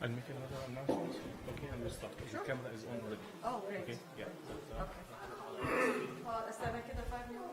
I'll make another announcement. Okay, and we'll start. The camera is on already. Oh, great. Okay, yeah. Okay. استنى كده 5 minutes.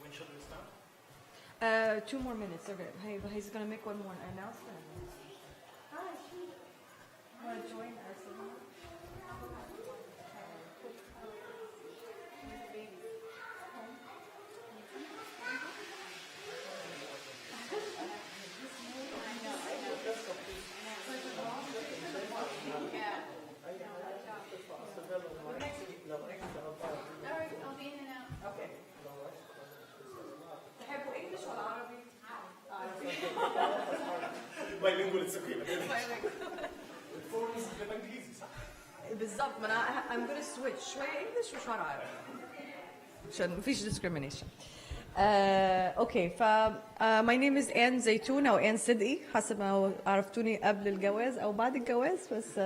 When should we start? 2 more minutes. Okay. Hey, he's going to make one more announcement. Hi, you want to join our seminar? Bilingual is okay. بالانجليزي صح؟ بالظبط ما انا I'm gonna switch شوية English وشوية عربي عشان مفيش discrimination. اوكي my name is Ann Zeitoun او Ann صدقي حسب ما عرفتوني قبل الجواز او بعد الجواز بس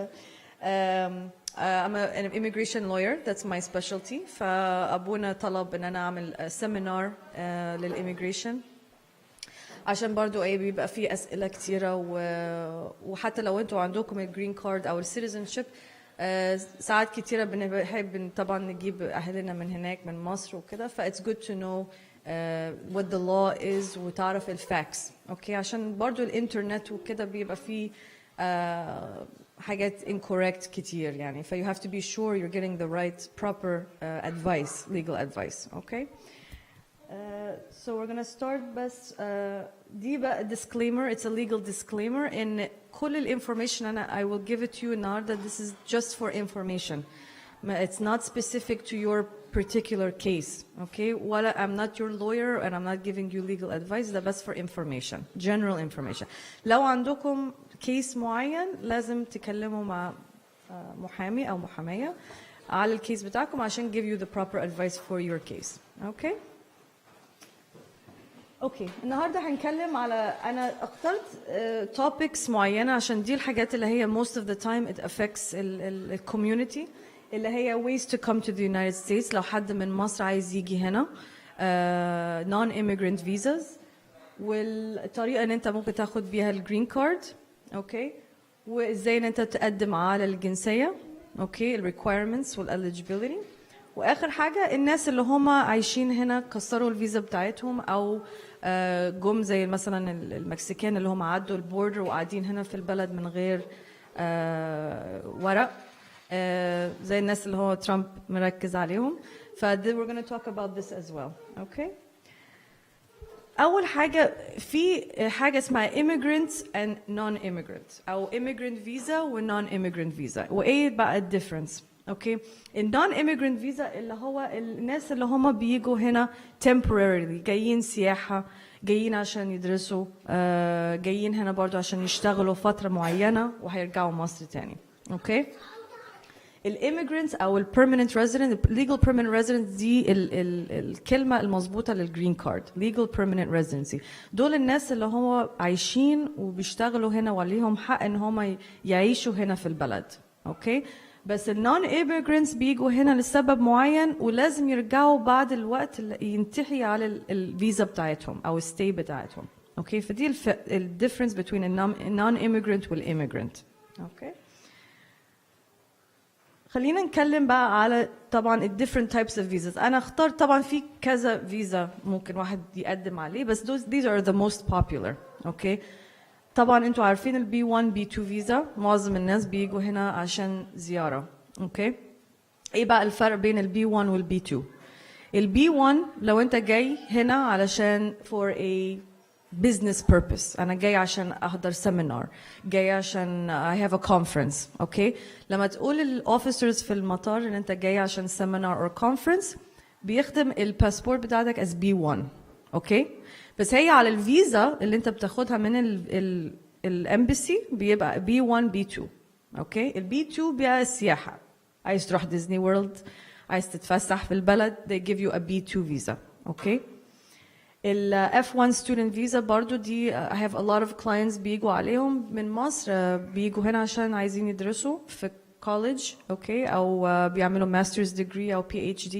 I'm an immigration lawyer. That's my specialty. فأبونا طلب إن أنا أعمل seminar للإيميجريشن عشان برضو بيبقى فيه أسئلة كتيرة وحتى لو أنتوا عندكم الجرين كارد أو السيتيزنشيب ساعات كتيرة بنحب طبعا نجيب أهلنا من هناك من مصر وكده it's good to know what the law is وتعرف الفاكس أوكي عشان برضو الإنترنت وكده بيبقى فيه حاجات incorrect كتير يعني you have to be sure you're getting the right proper advice legal advice okay. So we're gonna start بس دي بقى disclaimer it's a legal disclaimer إن كل ال information I will give it to you النهاردة this is just for information it's not specific to your particular case okay ولا I'm not your lawyer and I'm not giving you legal advice ده بس for information general information لو عندكم case معين لازم تكلموا مع محامي أو محامية على الكيس بتاعكم عشان give you the proper advice for your case okay. اوكي النهارده هنتكلم على انا اخترت topics معينه عشان دي الحاجات اللي هي most of the time it affects ال community اللي هي ways to come to the United States لو حد من مصر عايز يجي هنا non-immigrant visas والطريقه ان انت ممكن تاخد بيها الجرين كارد اوكي وازاي ان انت تقدم على الجنسيه اوكي ال requirements وال eligibility واخر حاجه الناس اللي هم عايشين هنا كسروا الفيزا بتاعتهم او جم زي مثلا المكسيكان اللي هم عدوا البوردر وقاعدين هنا في البلد من غير ورق زي الناس اللي هو ترامب مركز عليهم we're going to talk about this as well okay. اول حاجه في حاجه اسمها immigrant and non-immigrant او immigrant visa و non-immigrant visa وايه بقى الديفرنس اوكي النون immigrant فيزا اللي هو الناس اللي هم بيجوا هنا temporarily جايين سياحه جايين عشان يدرسوا جايين هنا برضو عشان يشتغلوا فتره معينه وهيرجعوا مصر تاني اوكي الاميجرانتس او البيرمننت resident legal permanent residence دي الكلمه المظبوطه للجرين كارد legal permanent residency دول الناس اللي هم عايشين وبيشتغلوا هنا وليهم حق ان هم يعيشوا هنا في البلد اوكي بس النون immigrants بيجوا هنا لسبب معين ولازم يرجعوا بعد الوقت اللي ينتهي على الفيزا بتاعتهم او الستي بتاعتهم اوكي فدي الديفرنس بين النون immigrant والimmigrant اوكي خلينا نتكلم بقى على طبعا الديفرنت تايبس اوف فيزاز انا اخترت طبعا في كذا فيزا ممكن واحد يقدم عليه بس these are the most popular اوكي. طبعا انتوا عارفين البي 1 بي 2 فيزا، معظم الناس بيجوا هنا عشان زياره. اوكي. ايه بقى الفرق بين البي 1 والبي 2؟ البي 1 لو انت جاي هنا علشان for a business purpose، انا جاي عشان احضر سيمينار، جاي عشان I have a conference. اوكي. لما تقول الاوفيسرز في المطار ان انت جاي عشان سيمينار or conference، بيخدم الباسبور بتاعتك as B1. اوكي. بس هي على الفيزا اللي انت بتاخدها من الامبسي بيبقى B1 B2. اوكي. البي 2 بيبقى السياحه، عايز تروح ديزني وورلد، عايز تتفسح في البلد، they give you a B2 visa. اوكي. ال F1 student visa برضو دي I have a lot of clients بيجوا عليهم من مصر، بيجوا هنا عشان عايزين يدرسوا في college. اوكي. او بيعملوا master's degree او PhD،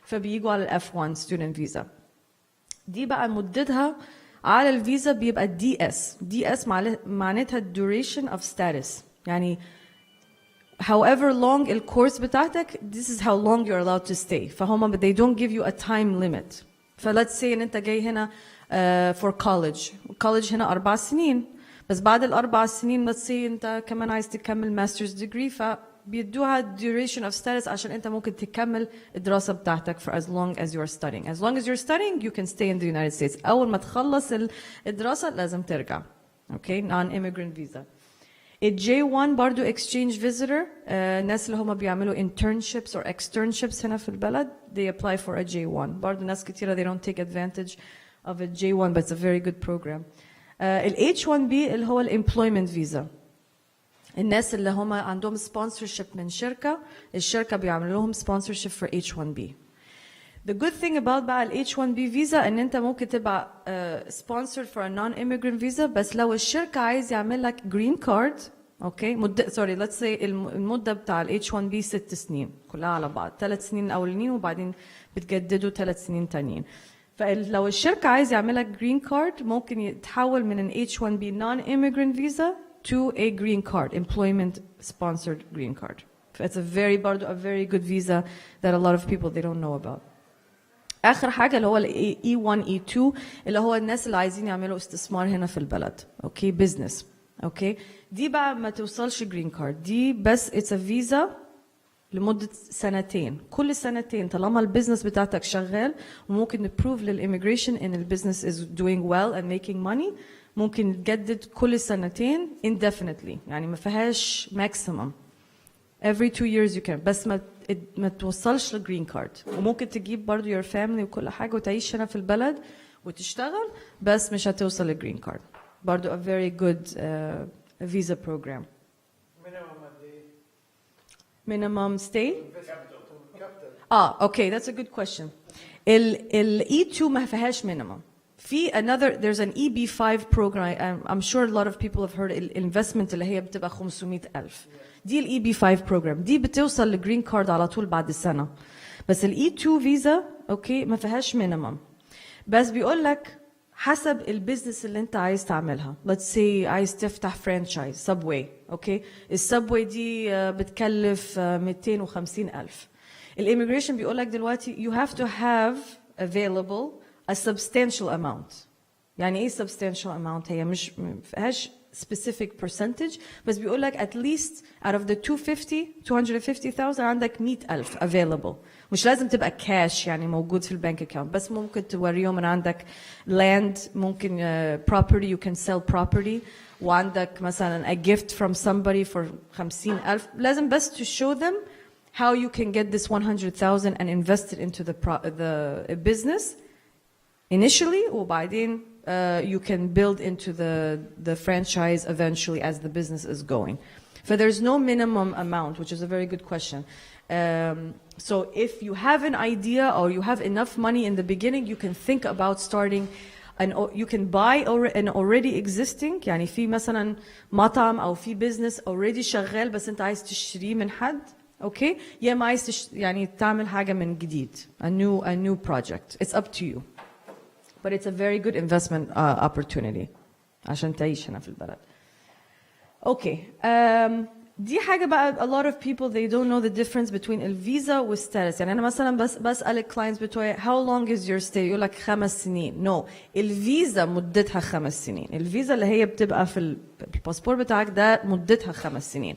فبيجوا على ال F1 student visa. دي بقى مدتها على الفيزا بيبقى DS. DS معناتها duration of status، يعني however long الكورس بتاعتك this is how long you're allowed to stay. فهم they don't give you a time limit. let's say ان انت جاي هنا for college هنا 4 سنين، بس بعد ال4 سنين let's say انت كمان عايز تكمل master's degree، فبيدوها duration of status عشان انت ممكن تكمل الدراسة بتاعتك for as long as you're studying. As long as you're studying you can stay in the United States. أول ما تخلص الدراسة لازم ترجع. Okay. non-immigrant visa. J1 برضو exchange visitor، الناس اللي هم بيعملوا internships or externships هنا في البلد they apply for a J1. برضو ناس كتيرة they don't take advantage of a J1 but it's a very good program. ال H1B اللي هو ال employment visa، الناس اللي هم عندهم sponsorship من شركة، الشركة بيعملوا لهم sponsorship for H1B. The good thing about بقى ال H1B visa ان انت ممكن تبقى sponsored for a non-immigrant visa، بس لو الشركة عايز يعمل لك green card. اوكي. let's say المدة بتاع ال H1B 6 سنين كلها على بعض، 3 سنين الاولانيين وبعدين بتجددوا 3 سنين تانيين. فلو الشركة عايز يعمل لك green card ممكن يتحول من ال H1B non-immigrant visa to a green card, employment sponsored green card. It's a very good visa that a lot of people they don't know about. آخر حاجة اللي هو ال E1 E2 اللي هو الناس اللي عايزين يعملوا استثمار هنا في البلد. اوكي. بيزنس. اوكي. دي بقى ما توصلش جرين كارد، دي بس it's a visa لمدة 2 سنين. كل 2 سنين طالما البيزنس بتاعتك شغال وممكن نبروف للإيميجريشن إن البيزنس is doing well and making money، ممكن تجدد كل 2 سنين indefinitely، يعني ما فيهاش maximum. Every 2 years you can، بس ما توصلش للجرين كارد. وممكن تجيب برضو your family وكل حاجة وتعيش هنا في البلد وتشتغل، بس مش هتوصل للجرين كارد. برضو a very good visa program. Minimum stay? Okay, that's a good question. ال E2 ما فيهاش minimum. في there's an EB5 program. I'm sure a lot of people have heard investment اللي هي بتبقى 500,000. دي ال EB5 program دي بتوصل للجرين كارد على طول بعد السنة. بس ال E2 فيزا اوكي ما فيهاش minimum، بس بيقول لك حسب البيزنس اللي انت عايز تعملها. let's say عايز تفتح فرانشايز سبواي. اوكي. السبواي دي بتكلف 250,000. الاميجريشن بيقول لك دلوقتي you have to have available a substantial amount. يعني ايه substantial amount؟ هي مش فيهاش specific percentage، بس بيقول لك at least out of the 250,000 عندك 100,000 available. مش لازم تبقى كاش يعني موجود في البنك اكاونت، بس ممكن توريهم ان عندك land، ممكن property you can sell property، وعندك مثلا a gift from somebody for 50,000. لازم بس to show them how you can get this 100,000 and invest it into the business initially، وبعدين you can build into the franchise eventually as the business is going. So there's no minimum amount, which is a very good question. So if you have an idea or you have enough money in the beginning, you can think about starting you can buy an already existing، يعني في مثلا مطعم أو في business already شغال بس أنت عايز تشتريه من حد. Okay. يا ما عايز يعني تعمل حاجة من جديد، a new project. It's up to you. But it's a very good investment opportunity عشان تعيش هنا في البلد. Okay. دي حاجة بقى a lot of people they don't know the difference between الفيزا والستاتس. يعني أنا مثلا بسأل الكلاينتس بتوعي how long is your stay يقول لك 5 سنين. no الفيزا مدتها 5 سنين. الفيزا اللي هي بتبقى في الباسبور بتاعك ده مدتها 5 سنين.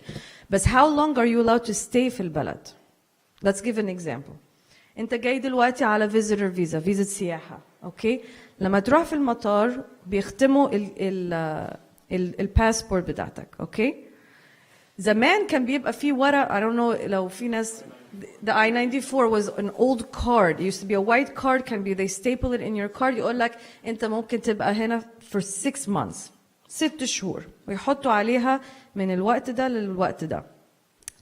بس how long are you allowed to stay في البلد. let's give an example. أنت جاي دلوقتي على visitor visa فيزا سياحة. أوكي لما تروح في المطار بيختموا الباسبور بتاعتك. أوكي زمان كان بيبقى في ورق I don't know لو في ناس the I-94 was an old card. It used to be a white card can be they staple it in your card يقول لك أنت ممكن تبقى هنا for 6 months 6 شهور ويحطوا عليها من الوقت ده للوقت ده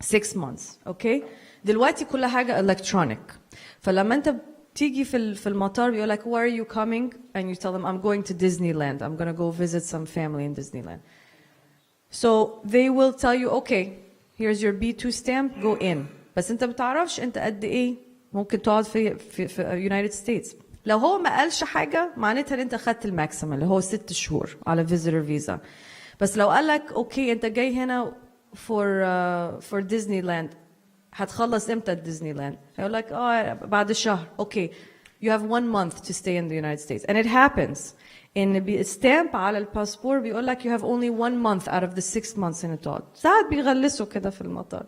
6 months. أوكي دلوقتي كل حاجة electronic. فلما أنت تيجي في المطار بيقول لك where are you coming and you tell them I'm going to Disneyland. I'm going to go visit some family in Disneyland. So they will tell you okay here's your B2 stamp go in. بس انت بتعرفش انت قد ايه ممكن تقعد في United States. لو هو ما قالش حاجة معناتها ان انت خدت الماكسيمم اللي هو 6 شهور على visitor visa. بس لو قال لك اوكي انت جاي هنا for Disneyland هتخلص امتى ديزني لاند؟ هيقول لك بعد شهر. اوكي you have 1 month to stay in the United States and it happens. ان ستامب على الباسبور بيقول لك you have only 1 month out of the 6 months in it all. ساعات بيغلسوا كده في المطار.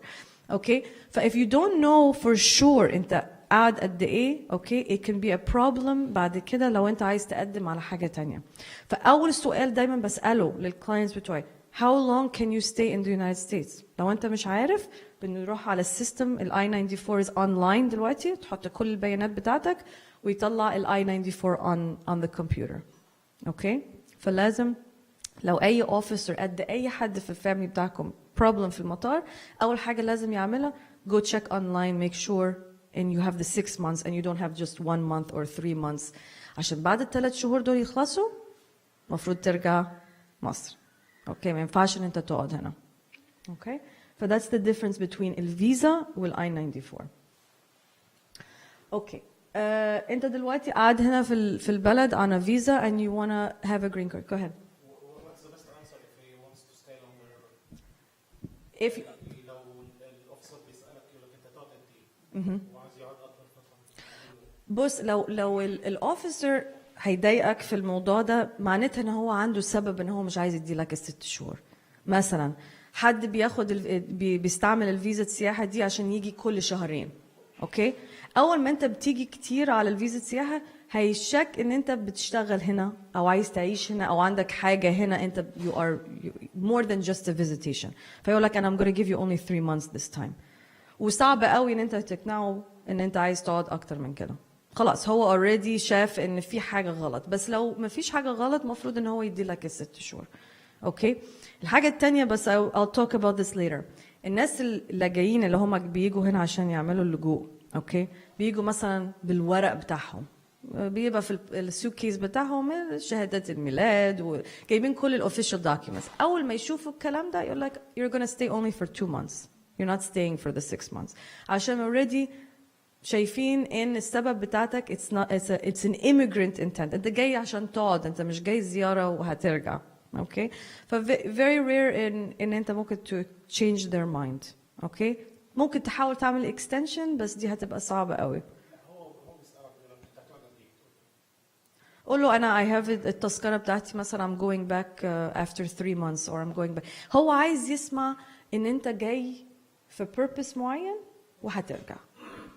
اوكي ف if you don't know for sure انت قاعد قد ايه اوكي it can be a problem بعد كده لو انت عايز تقدم على حاجه تانية. فاول سؤال دايما بساله للكلاينتس بتوعي how long can you stay in the United States. لو انت مش عارف بنروح على السيستم I-94 is online دلوقتي تحط كل البيانات بتاعتك ويطلع I-94 on the computer. اوكي فلازم لو اي اوفيسر قد اي حد في الفاميلي بتاعكم problem في المطار اول حاجه لازم يعملها go check online make sure and you have the 6 months and you don't have just 1 month or 3 months عشان بعد ال3 شهور دول يخلصوا المفروض ترجع مصر. اوكي ما ينفعش ان انت تقعد هنا. اوكي ف that's the difference between الفيزا والI-94. اوكي انت دلوقتي قاعد هنا في البلد on a visa and you wanna have a green card. Go ahead. What's the best answer if he wants to stay longer? If لو الأوفيسر بيسألك يقول لك أنت تقعد قد إيه؟ وعايز يقعد أكتر فترة. بص لو الاوفيسر هيضايقك في الموضوع ده معناتها ان هو عنده سبب ان هو مش عايز يديلك ال6 شهور. مثلا حد بيستعمل الفيزا السياحه دي عشان يجي كل شهرين. اوكي اول ما انت بتيجي كتير على الفيزا السياحه هيشك ان انت بتشتغل هنا او عايز تعيش هنا او عندك حاجه هنا انت you are more than just a visitation. فيقول لك I'm going to give you only 3 months this time. وصعب قوي ان انت تقنعه ان انت عايز تقعد اكتر من كده. خلاص هو already شاف ان في حاجه غلط. بس لو ما فيش حاجه غلط مفروض ان هو يدي لك ال6 شهور. اوكي الحاجه الثانيه بس I'll talk about this later. الناس اللي جايين اللي هم بييجوا هنا عشان يعملوا اللجوء اوكي بييجوا مثلا بالورق بتاعهم بيبقى في السوت كيس بتاعهم شهادات الميلاد وجايبين كل الاوفيشال دوكيومنتس. اول ما يشوفوا الكلام ده يقول لك you're going to stay only for 2 months. you're not staying for the 6 months عشان already شايفين ان السبب بتاعتك it's an immigrant intent. انت جاي عشان تقعد انت مش جاي زياره وهترجع. اوكي ف very rare ان انت ممكن to change their mind. اوكي ممكن تحاول تعمل extension بس دي هتبقى صعبه قوي. قول له انا I have التذكره بتاعتي مثلا I'm going back after 3 months or I'm going back. هو عايز يسمع ان انت جاي في purpose معين وهترجع.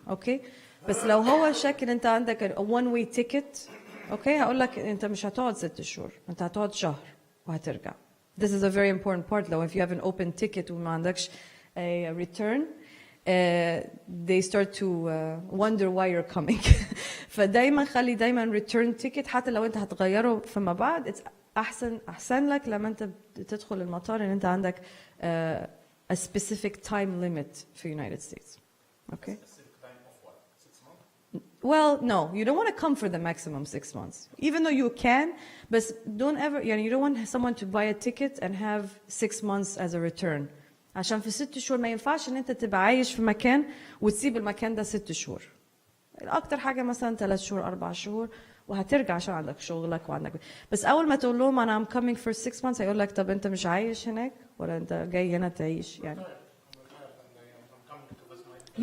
اوكي بس لو هو شاك ان انت عندك one way ticket اوكي هقول لك انت مش هتقعد 6 شهور انت هتقعد شهر وهترجع. This is a very important part. لو if you have an open ticket وما عندكش a return they start to wonder why you're coming. فدايما خلي دايما return ticket حتى لو انت هتغيره فيما بعد احسن لك لما انت تدخل المطار ان انت عندك a specific time limit في United States. Okay. Well, no, you don't want to come for the maximum 6 months. Even though you can, but don't ever, you don't want someone to buy a ticket and have 6 months as a return. عشان في 6 شهور ما ينفعش ان انت تبقى عايش في مكان وتسيب المكان ده 6 شهور. اكتر حاجه مثلا 3 شهور 4 شهور وهترجع عشان عندك شغلك وعندك. بس اول ما تقول لهم انا I'm coming for 6 months هيقول لك طب انت مش عايش هناك ولا انت جاي هنا تعيش يعني.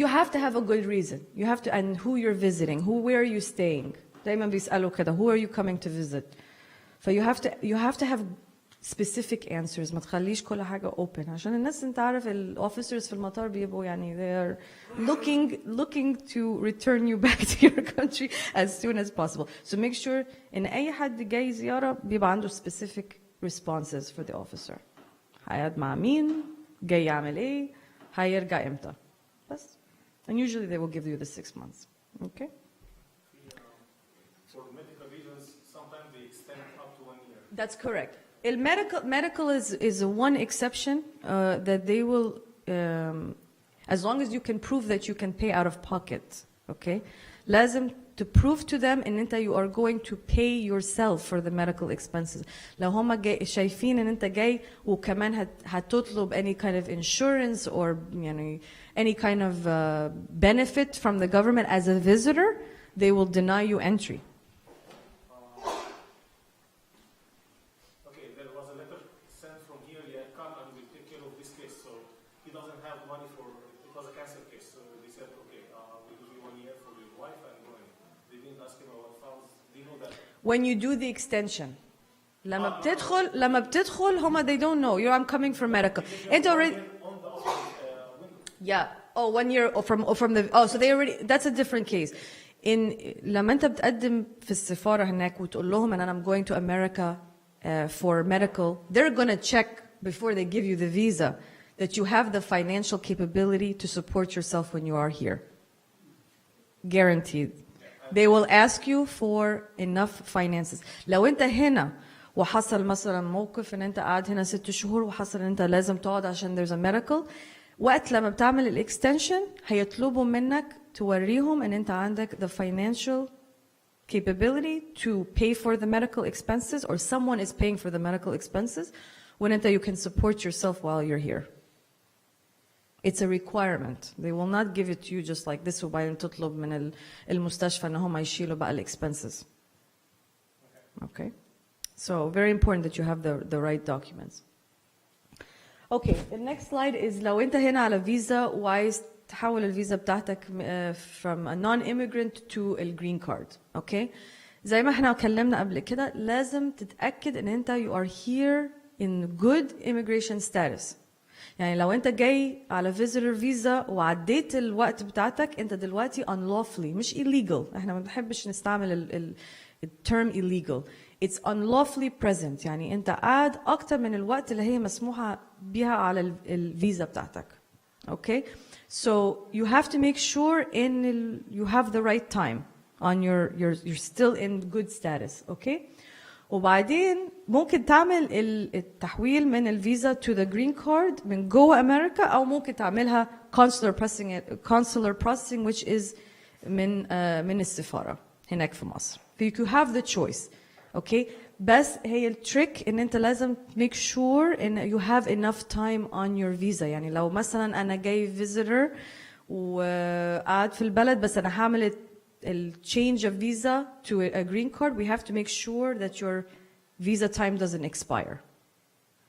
You have to have a good reason. You have to, and who you're visiting, where are you staying. دايما بيسألوا كده, who are you coming to visit. You have to have specific answers. ما تخليش كل حاجة open. عشان الناس انت عارف officers في المطار بيبقوا يعني they are looking to return you back to your country as soon as possible. So make sure إن أي حد جاي زيارة بيبقى عنده specific responses for the officer. هيقعد مع مين؟ جاي يعمل إيه؟ هيرجع إمتى؟ بس. And usually they will give you the 6 months. Okay? For medical reasons, sometimes they extend up to 1 year. That's correct. Medical is one exception that they will, as long as you can prove that you can pay out of pocket, okay? لازم to prove to them ان انت you are going to pay yourself for the medical expenses. لو هم شايفين ان انت جاي وكمان هتطلب any kind of insurance or يعني any kind of benefit from the government as a visitor, they will deny you entry. When you do the extension, لما بتدخل هما they don't know. I'm coming for medical. It's already. Yeah. Oh, 1 year from the. Oh, so they already. That's a different case. لما أنت بتقدم في السفارة هناك وتقول لهم and I'm going to America for medical, they're gonna check before they give you the visa that you have the financial capability to support yourself when you are here. Guaranteed. They will ask you for enough finances. لو انت هنا وحصل مثلا موقف ان انت قاعد هنا 6 شهور وحصل ان انت لازم تقعد عشان there's a medical, وقت لما بتعمل الاكستنشن هيطلبوا منك توريهم ان انت عندك the financial capability to pay for the medical expenses or someone is paying for the medical expenses when انت you can support yourself while you're here. It's a requirement. They will not give it to you just like this وبعدين تطلب من المستشفى ان هم يشيلوا بقى expenses. Okay? So very important that you have the right documents. Okay, the next slide is لو انت هنا على فيزا وعايز تحول الفيزا بتاعتك from a non-immigrant to a green card. Okay? زي ما احنا اتكلمنا قبل كده لازم تتأكد ان انت you are here in good immigration status. يعني لو انت جاي على visitor visa وعديت الوقت بتاعتك انت دلوقتي unlawfully مش illegal. احنا ما بنحبش نستعمل term illegal. It's unlawfully present. يعني انت قاعد اكتر من الوقت اللي هي مسموحة بيها على الفيزا بتاعتك. Okay? So you have to make sure you have the right time on you're still in good status. Okay? وبعدين ممكن تعمل التحويل من الفيزا to the green card من جوه أمريكا أو ممكن تعملها consular processing which is من السفارة هناك في مصر. You have the choice. Okay? بس هي التريك إن أنت لازم make sure إن you have enough time on your visa. يعني لو مثلا أنا جاي visitor وقاعد في البلد بس أنا هعمل change of visa to a green card, we have to make sure that your visa time doesn't expire.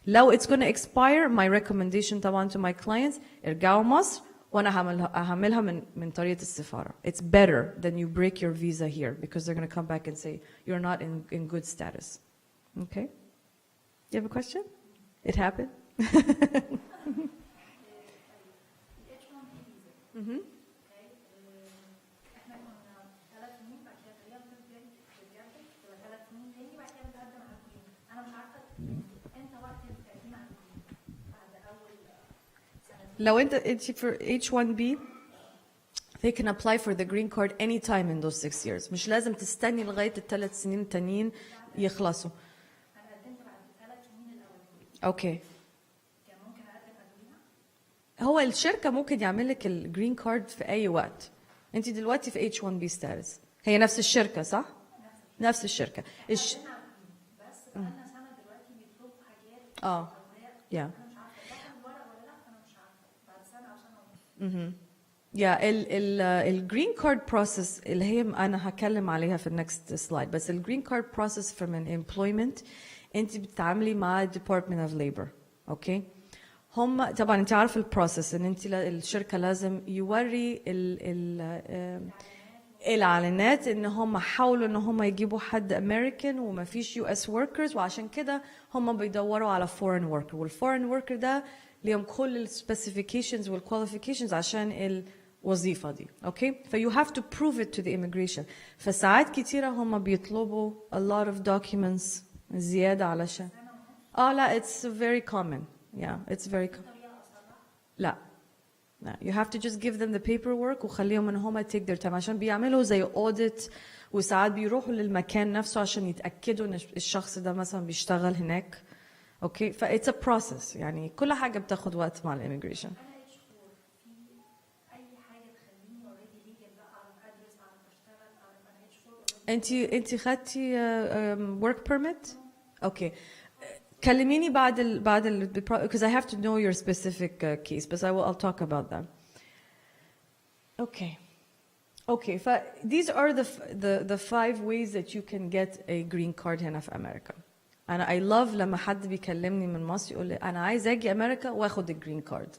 لو it's going to expire, my recommendation طبعا to my clients, ارجعوا مصر وانا هعملها من طريقة السفارة. It's better than you break your visa here because they're going to come back and say you're not in good status. Okay? You have a question? It happened? Mm-hmm. لو انت for H1B they can apply for the green card anytime in those 6 years. مش لازم تستني لغاية ال3 سنين التانيين يخلصوا. اوكي. هو الشركة ممكن يعمل لك الجرين كارد في أي وقت. انت دلوقتي في H1B status. هي نفس الشركة صح؟ نفس الشركة. بس أنا سنة دلوقتي بيطلبوا حاجات. Yeah. الجرين كارد بروسيس اللي هي انا هكلم عليها في النكست سلايد بس الجرين كارد بروسيس from an employment انت بتتعاملي مع Department of Labor. اوكي هم طبعا انت عارف البروسيس ان انت الشركه لازم يوري الاعلانات ان هم حاولوا ان هم يجيبوا حد امريكان وما فيش يو اس وركرز، وعشان كده هم بيدوروا على فورين وركر، والفورين وركر ده ليهم كل السبيسيفيكيشنز والكواليفيكيشنز عشان الوظيفه دي. اوكي، ف you have to prove it to the immigration. فساعات كتيره هم بيطلبوا a lot of documents زياده علشان لا it's very common. Yeah, it's very common. لا you have to just give them the paperwork وخليهم ان هم take their time عشان بيعملوا زي audit، وساعات بيروحوا للمكان نفسه عشان يتأكدوا ان الشخص ده مثلا بيشتغل هناك. اوكي، ف it's a process، يعني كل حاجة بتاخد وقت مع الاميجريشن. انتي خدتي work permit؟ اوكي، كلميني بعد ال because I have to know your specific case, but I'll talk about that. Okay, these are the 5 ways that you can get a green card هنا في أمريكا. أنا I love لما حد بيكلمني من مصر يقول لي أنا عايز أجي أمريكا وآخد الجرين كارد.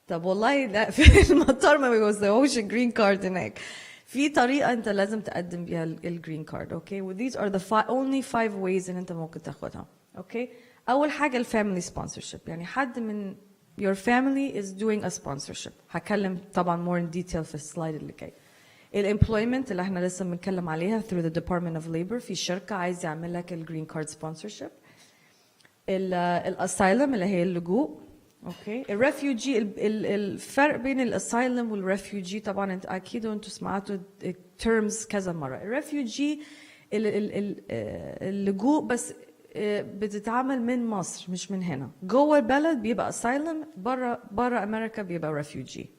طب والله لا، في المطار ما بيوزعوش الجرين كارد هناك. في طريقة أنت لازم تقدم بيها الجرين كارد. Okay, well, these are the only 5 ways إن أنت ممكن تاخدها. Okay, أول حاجة الفاميلي sponsorship، يعني حد من your family is doing a sponsorship. هكلم طبعا more in detail في السلايد اللي جاي. الemployment اللي احنا لسه بنتكلم عليها through the Department of Labor، في شركة عايز يعمل لك الجرين كارد sponsorship. الاسايلم اللي هي اللجوء. اوكي، الريفيوجي، الفرق بين الاسايلم والريفيوجي طبعا انت اكيد انتوا سمعتوا terms كذا مرة. الريفيوجي اللجوء بس بتتعامل من مصر مش من هنا. جوه البلد بيبقى اسايلم، بره امريكا بيبقى ريفيوجي،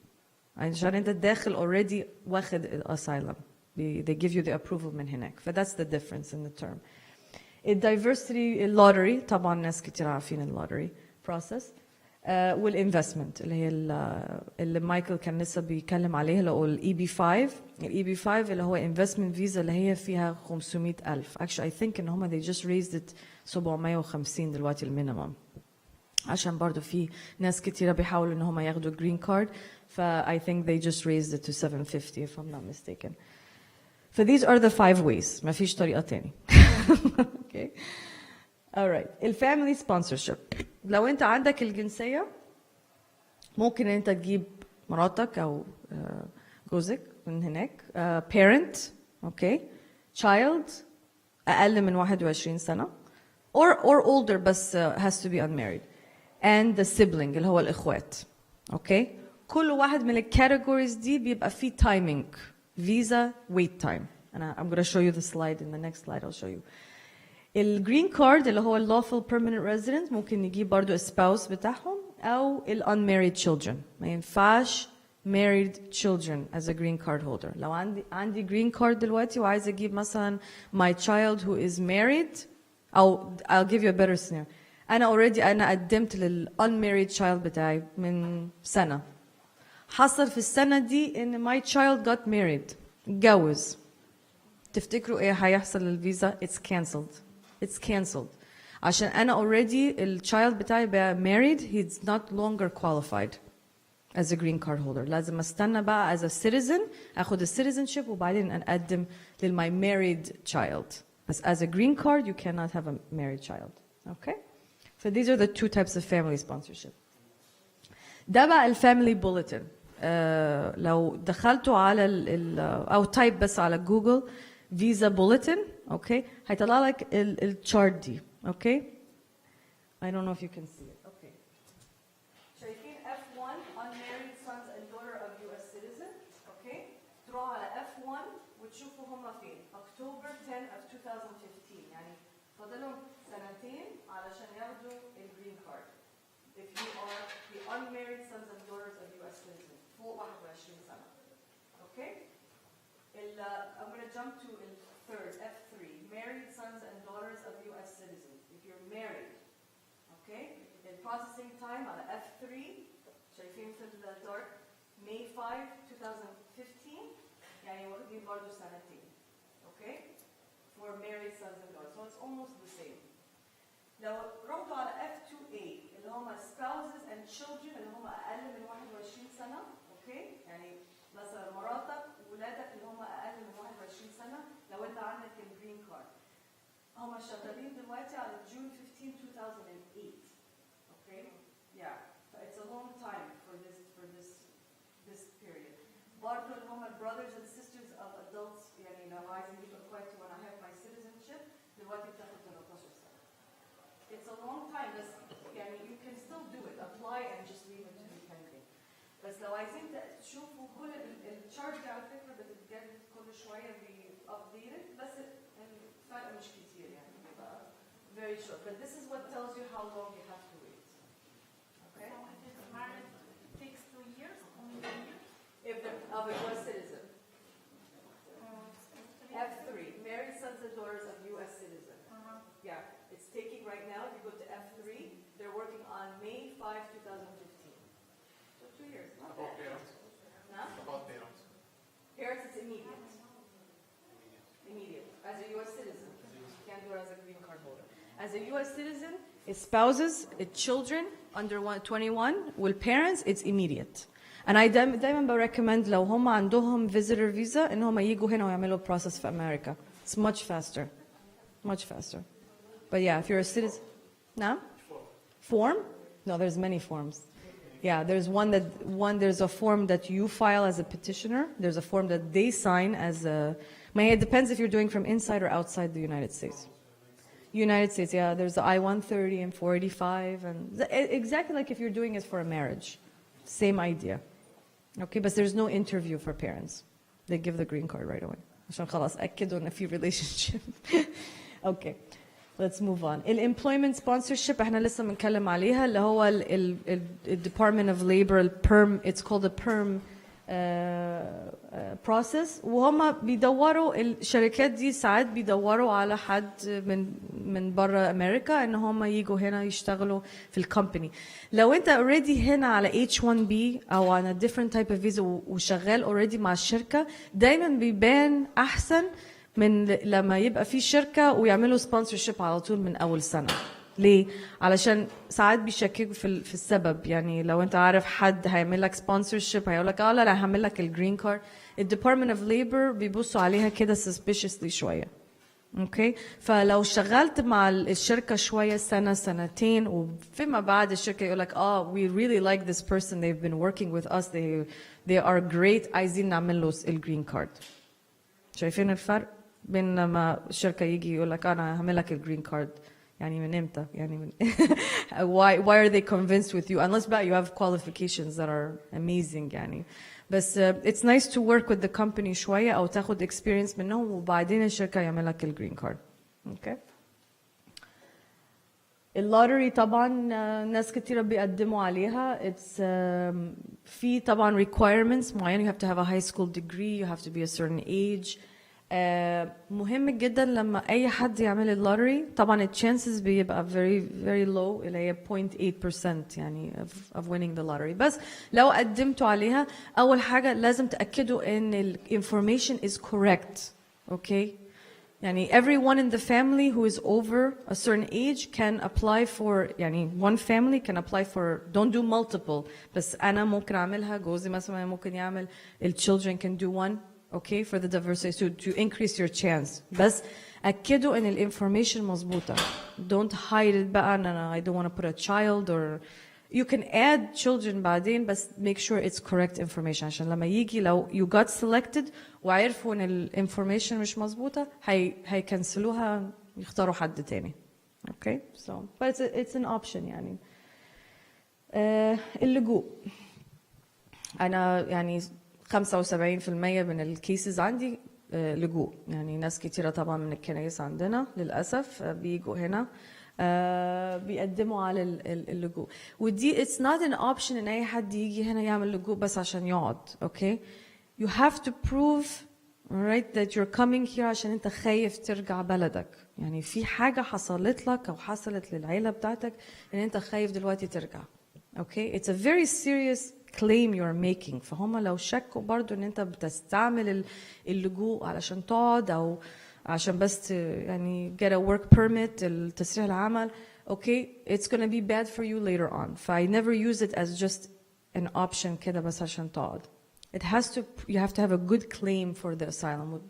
عشان انت داخل already واخد الاسايلم. they give you the approval من هناك. ف that's the difference in the term. الدايفرسيتي، اللوتري طبعا ناس كتير عارفين اللوتري process. والinvestment اللي هي اللي مايكل كان لسه بيتكلم عليها، اللي هو الاي بي 5. الاي بي 5 اللي هو investment visa اللي هي فيها 500,000. actually I think ان هم they just raised it 750 دلوقتي المينيمم، عشان برضو في ناس كتيرة بيحاولوا ان هم ياخدوا green card. ف I think they just raised it to 750 if I'm not mistaken. So these are the 5 ways. ما فيش طريقة تاني. Okay. Alright. الفاميلي sponsorship. لو انت عندك الجنسية ممكن انت تجيب مراتك او جوزك من هناك. parent. Okay. child اقل من 21 سنة or older بس has to be unmarried. and the sibling اللي هو الاخوات. Okay. كل واحد من الكاتيجوريز دي بيبقى فيه timing. visa wait time. I'm going to show you the slide. In the next slide I'll show you. الجرين كارد اللي هو lawful permanent resident ممكن يجيب برضو spouse بتاعهم أو unmarried children. ما ينفعش married children as a green card holder. لو عندي green card دلوقتي وعايز أجيب مثلا my child who is married، أو I'll give you a better scenario. أنا قدمت unmarried child بتاعي من سنة. حصل في السنة دي إن my child got married، اتجوز. تفتكروا إيه هيحصل للفيزا؟ It's cancelled. عشان أنا already الchild بتاعي بقى married, he's not longer qualified as a green card holder. لازم استنى بقى as a citizen أخد citizenship وبعدين أقدم my married child. As a green card you cannot have a married child. Okay? So these are the 2 types of family sponsorship. ده بقى الفاميلي بوليتن. لو دخلتوا على او تايب بس على جوجل فيزا بوليتن، اوكي، هيطلع لك الشارت دي. اوكي، I don't know if you can see it. Okay. شايفين F1 unmarried sons and daughter of US citizen. اوكي، تروحوا على F1 وتشوفوا هم فين. October 10 of 2015، يعني فاضلهم سنتين علشان ياخدوا الجرين كارد. If you are the unmarried sons and daughters of U.S. citizens, فوق 21 سنة. Okay? I'm going to jump to the third, F3, married sons and daughters of U.S. citizens. If you're married, okay? The processing time on F3, شايفين في الدارك, May 5, 2015, يعني واخدين برضه سنتين. Okay? For married sons and daughters. So it's almost the same. لو رحتوا على F2A اللي هم spouses and children اللي هم اقل من 21 سنه. اوكي يعني مثلا مراتك وولادك اللي هم اقل من 21 سنه لو انت عندك الجرين كارد. هم شغالين دلوقتي على June 15, 2008. Okay? Yeah. So it's a long time for this period. برضه اللي هم brothers and sisters of adults يعني لو عايزين يبقوا كويس when I have my citizenship دلوقتي بتاخد 13 سنة. It's a long time بس يعني you can still do it. Apply and just leave it to be pending. بس لو عايزين تشوفوا كل الشارج على فكرة بتتجدد كل شوية updated بس الفرق مش كتير يعني بيبقى very short. But this is what tells you how long you have to wait. Okay? So if it's married, it takes 2 years, only 2 years? If they're of a U.S. citizen. F3, married sons and daughters of U.S. citizen. Yeah, it's taking right now, if you go to F3, they're working on May 5, 2015. So 2 years, not About bad. parents. Huh? About parents. Parents, it's immediate. Immediate. As a U.S. citizen. Can't do it as a green card holder. As a U.S. citizen, it's spouses, it's children under 21, with parents, it's immediate. And I دايما recommend لو هم عندهم visitor visa إن هم يجوا هنا ويعملوا process في America. It's much faster. Much faster. But yeah, if you're a citizen, no? Form? No, there's many forms. Yeah, there's there's a form that you file as a petitioner. There's a form that they sign as a, it depends if you're doing from inside or outside the United States. United States, yeah, there's the I-130 and 485, and exactly like if you're doing it for a marriage. Same idea. Okay, but there's no interview for parents. They give the green card right away. عشان خلاص أكدوا إن في relationship. Okay, let's move on. Employment sponsorship احنا لسه بنتكلم عليها اللي هو ال Department of Labor perm. It's called a perm process. وهم بيدوروا الشركات دي ساعات بيدوروا على حد من برا أمريكا إن هم يجوا هنا يشتغلوا في الكومباني. لو أنت already هنا على H1B أو على different type of visa وشغال already مع الشركة دايما بيبان أحسن من لما يبقى في شركة ويعملوا sponsorship على طول من أول سنة. ليه؟ علشان ساعات بيشككوا في السبب. يعني لو انت عارف حد هيعمل لك sponsorship هيقول لك لا لا هعمل لك الجرين كارد. الديبارتمنت اوف ليبر بيبصوا عليها كده suspiciously شويه. اوكي؟ فلو اشتغلت مع الشركه شويه سنه سنتين وفيما بعد الشركه يقول لك we really like this person, they've been working with us, they are great, عايزين نعمل له الجرين كارد. شايفين الفرق بين لما الشركه يجي يقول لك انا هعمل لك الجرين كارد يعني من امتى؟ يعني من why are they convinced with you unless you have qualifications that are amazing يعني. بس it's nice to work with the company شوية أو تاخد experience منهم وبعدين الشركة يعمل لك الجرين كارد. Okay. اللوتري طبعا ناس كتيرة بيقدموا عليها. It's في طبعا requirements معينة. You have to have a high school degree, you have to be a certain age. مهم جدا لما اي حد يعمل اللوتري طبعا chances بيبقى very low اللي هي 0.8% يعني of winning the lottery. بس لو قدمتوا عليها اول حاجه لازم تاكدوا ان ال information is correct. Okay, يعني everyone in the family who is over a certain age can apply for يعني one family can apply for, don't do multiple. بس انا ممكن اعملها, جوزي مثلا ممكن يعمل, ال children can do one. Okay, for the diversity to increase your chance. بس أكدوا إن ال information مظبوطة. Don't hide it بقى. I don't want to put a child or you can add children بعدين بس make sure it's correct information عشان لما يجي لو you got selected وعرفوا إن ال information مش مظبوطة هيكنسلوها يختاروا حد تاني. Okay, so but it's an option يعني. اللجوء أنا يعني 75% من الكيسز عندي لجوء. يعني ناس كتيرة طبعا من الكنائس عندنا للأسف بيجوا هنا بيقدموا على اللجوء. ودي it's not an option إن أي حد يجي هنا يعمل لجوء بس عشان يقعد. Okay, you have to prove right that you're coming here عشان أنت خايف ترجع بلدك. يعني في حاجة حصلت لك أو حصلت للعيلة بتاعتك إن أنت خايف دلوقتي ترجع. Okay, it's a very serious claim you're making. فهم لو شكوا برضو ان انت بتستعمل اللجوء علشان تقعد او عشان بس يعني get a work permit التسريح العمل okay, it's going to be bad for you later on. I never use it as just an option كده بس عشان تقعد. It has to, you have to have a good claim for the asylum.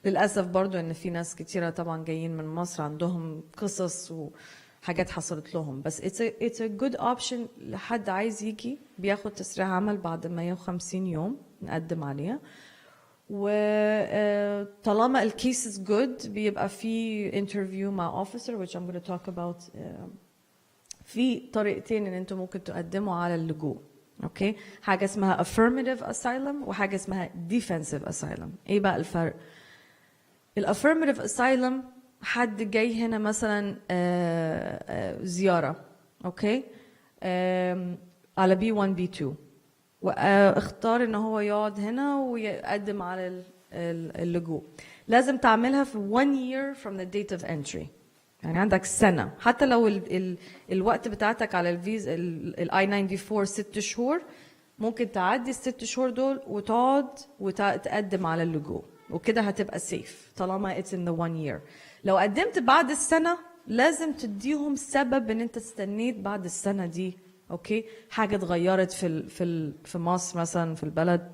للأسف برضو إن في ناس كتيرة طبعا جايين من مصر عندهم قصص وحاجات حصلت لهم. بس it's a good option لحد عايز يجي بياخد تسريح عمل بعد 150 يوم نقدم عليها. وطالما الكيس is good بيبقى في interview مع officer which I'm going to talk about. في طريقتين ان انتم ممكن تقدموا على اللجوء. اوكي، حاجه اسمها affirmative asylum وحاجه اسمها defensive asylum. ايه بقى الفرق؟ الافيرماتيف اسايلم حد جاي هنا مثلا زياره، اوكي، على B1 B2 واختار ان هو يقعد هنا ويقدم على اللجوء. لازم تعملها في 1 year from the date of entry. يعني عندك سنه، حتى لو الوقت بتاعتك على الفيزا I-94 6 شهور، ممكن تعدي ال6 شهور دول وتقعد وتقدم على اللجوء، وكده هتبقى سيف طالما it's in the 1 year. لو قدمت بعد السنة لازم تديهم سبب ان انت استنيت بعد السنة دي. اوكي، حاجة اتغيرت في مصر مثلا في البلد،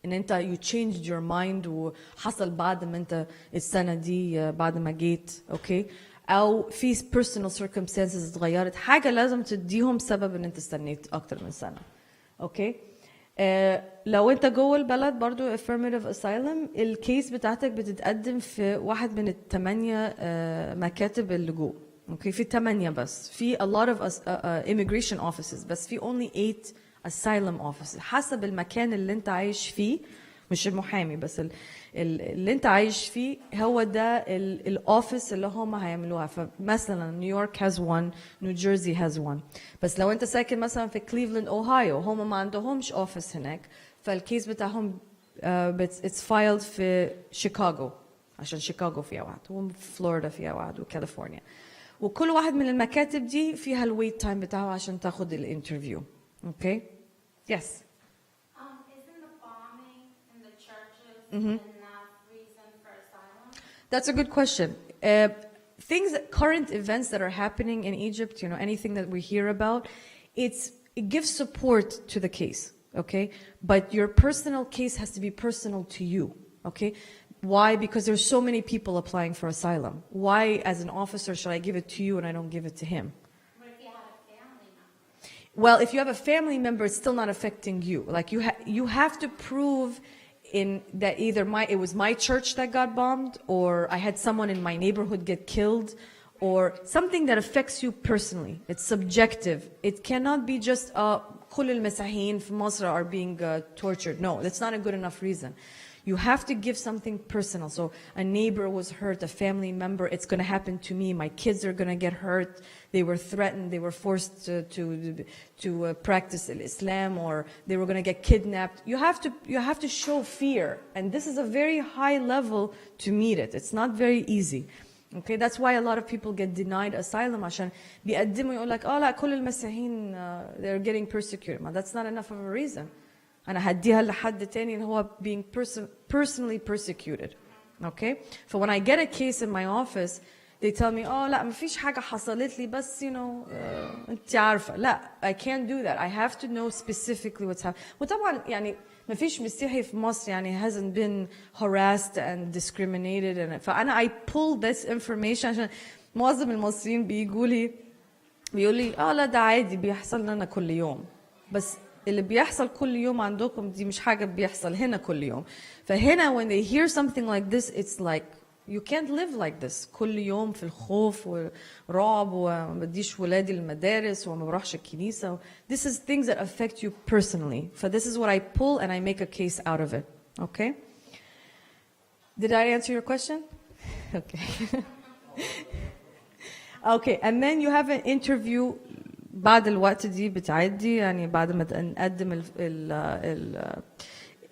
ان انت you changed your mind وحصل بعد ما انت السنة دي بعد ما جيت. اوكي، او في personal circumstances اتغيرت، حاجة لازم تديهم سبب ان انت استنيت اكتر من سنة. اوكي، لو انت جوه البلد برضو affirmative asylum الكيس بتاعتك بتتقدم في واحد من ال8 مكاتب اللجوء. اوكي، في 8 بس، في a lot of immigration offices بس في only 8 asylum offices حسب المكان اللي انت عايش فيه، مش المحامي بس اللي انت عايش فيه هو ده الاوفيس اللي هم هيعملوها. فمثلا نيويورك has one، نيو جيرسي has one. بس لو انت ساكن مثلا في كليفلاند اوهايو هم ما عندهمش اوفيس هناك، فالكيس بتاعهم it's filed في شيكاغو عشان شيكاغو فيها واحد، وفلوريدا فيها واحد، وكاليفورنيا. وكل واحد من المكاتب دي فيها الويت تايم بتاعه عشان تاخد الانترفيو. اوكي، يس. enough reason for asylum? That's a good question. Current events that are happening in Egypt, you know, anything that we hear about, it gives support to the case, okay? But your personal case has to be personal to you, okay? Why? Because there's so many people applying for asylum. Why, as an officer, should I give it to you and I don't give it to him? What if you have a family member? Well, if you have a family member, it's still not affecting you. Like you have to prove in that either it was my church that got bombed, or I had someone in my neighborhood get killed, or something that affects you personally. It's subjective. It cannot be just كل المسيحيين في مصر are being tortured. No, that's not a good enough reason. You have to give something personal. So a neighbor was hurt, a family member, it's going to happen to me. My kids are going to get hurt. They were threatened. They were forced to practice Islam, or they were going to get kidnapped. You have to show fear, and this is a very high level to meet it. It's not very easy. Okay, that's why a lot of people get denied asylum عشان بيقدموا يقول لك لا كل المسيحيين they're getting persecuted. But that's not enough of a reason. أنا هديها لحد تاني إن هو being personally persecuted. Okay, so when I get a case in my office, they tell me لا ما فيش حاجة حصلت لي بس أنت عارفة. لا, I can't do that. I have to know specifically what's happening. وطبعا يعني ما فيش مسيحي في مصر يعني hasn't been harassed and discriminated, and فأنا I pull this information عشان معظم المصريين بيقولوا لي لا ده عادي بيحصل لنا كل يوم, بس اللي بيحصل كل يوم عندكم دي مش حاجة بيحصل هنا كل يوم. فهنا when they hear something like this, it's like you can't live like this. كل يوم في الخوف ورعب وما بديش ولادي المدارس وما بروحش الكنيسة. This is things that affect you personally. So this is what I pull and I make a case out of it. Okay? Did I answer your question? Okay. Okay, and then you have an interview بعد الوقت دي بتعدي يعني بعد ما نقدم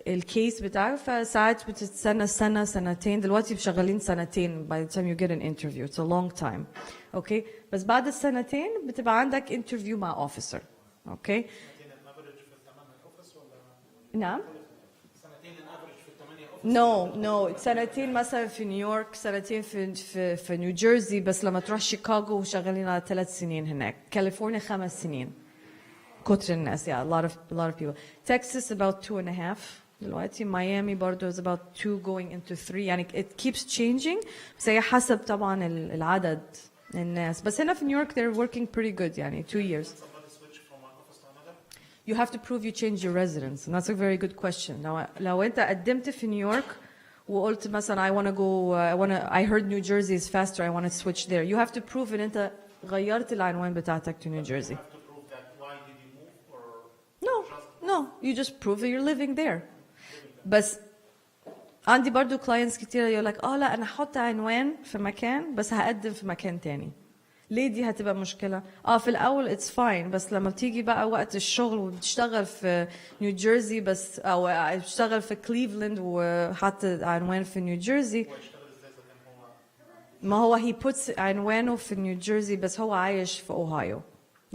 الكيس بتاعه, فساعات بتتسنى سنة سنتين. دلوقتي شغالين سنتين by the time you get an interview. It's a long time. Okay, بس بعد السنتين بتبقى عندك interview مع officer. Okay. سنتين الافرج في الثمانية اوفيس ولا؟ نعم. سنتين الافرج في الثمانية اوفيس no سنتين مثلا في نيويورك سنتين في نيو جيرسي بس لما تروح شيكاغو وشغالين على 3 سنين هناك كاليفورنيا 5 سنين كتر الناس yeah a lot of people Texas about 2.5 دلوقتي ميامي برضو is about 2 going into 3 يعني it keeps changing بس هي حسب طبعا العدد الناس بس هنا في نيويورك they're working pretty good يعني 2 years Somebody switch from one office to another? You have to prove you changed your residence, and that's a very good question. لو أنت قدمت في نيويورك وقلت مثلا I heard New Jersey is faster, I want to switch there. You have to prove إن أنت غيرت العنوان بتاعتك to New Jersey. You have to prove that why did you move or No, you just prove that you're living there. بس عندي برضو clients كتير يقول لك لا أنا هحط عنوان في مكان بس هقدم في مكان تاني. ليه دي هتبقى مشكلة؟ في الأول it's fine بس لما بتيجي بقى وقت الشغل وبتشتغل في نيو جيرسي بس أو بتشتغل في كليفلاند وحط عنوان في نيو جيرسي ما هو he puts عنوانه في نيو جيرسي بس هو عايش في أوهايو.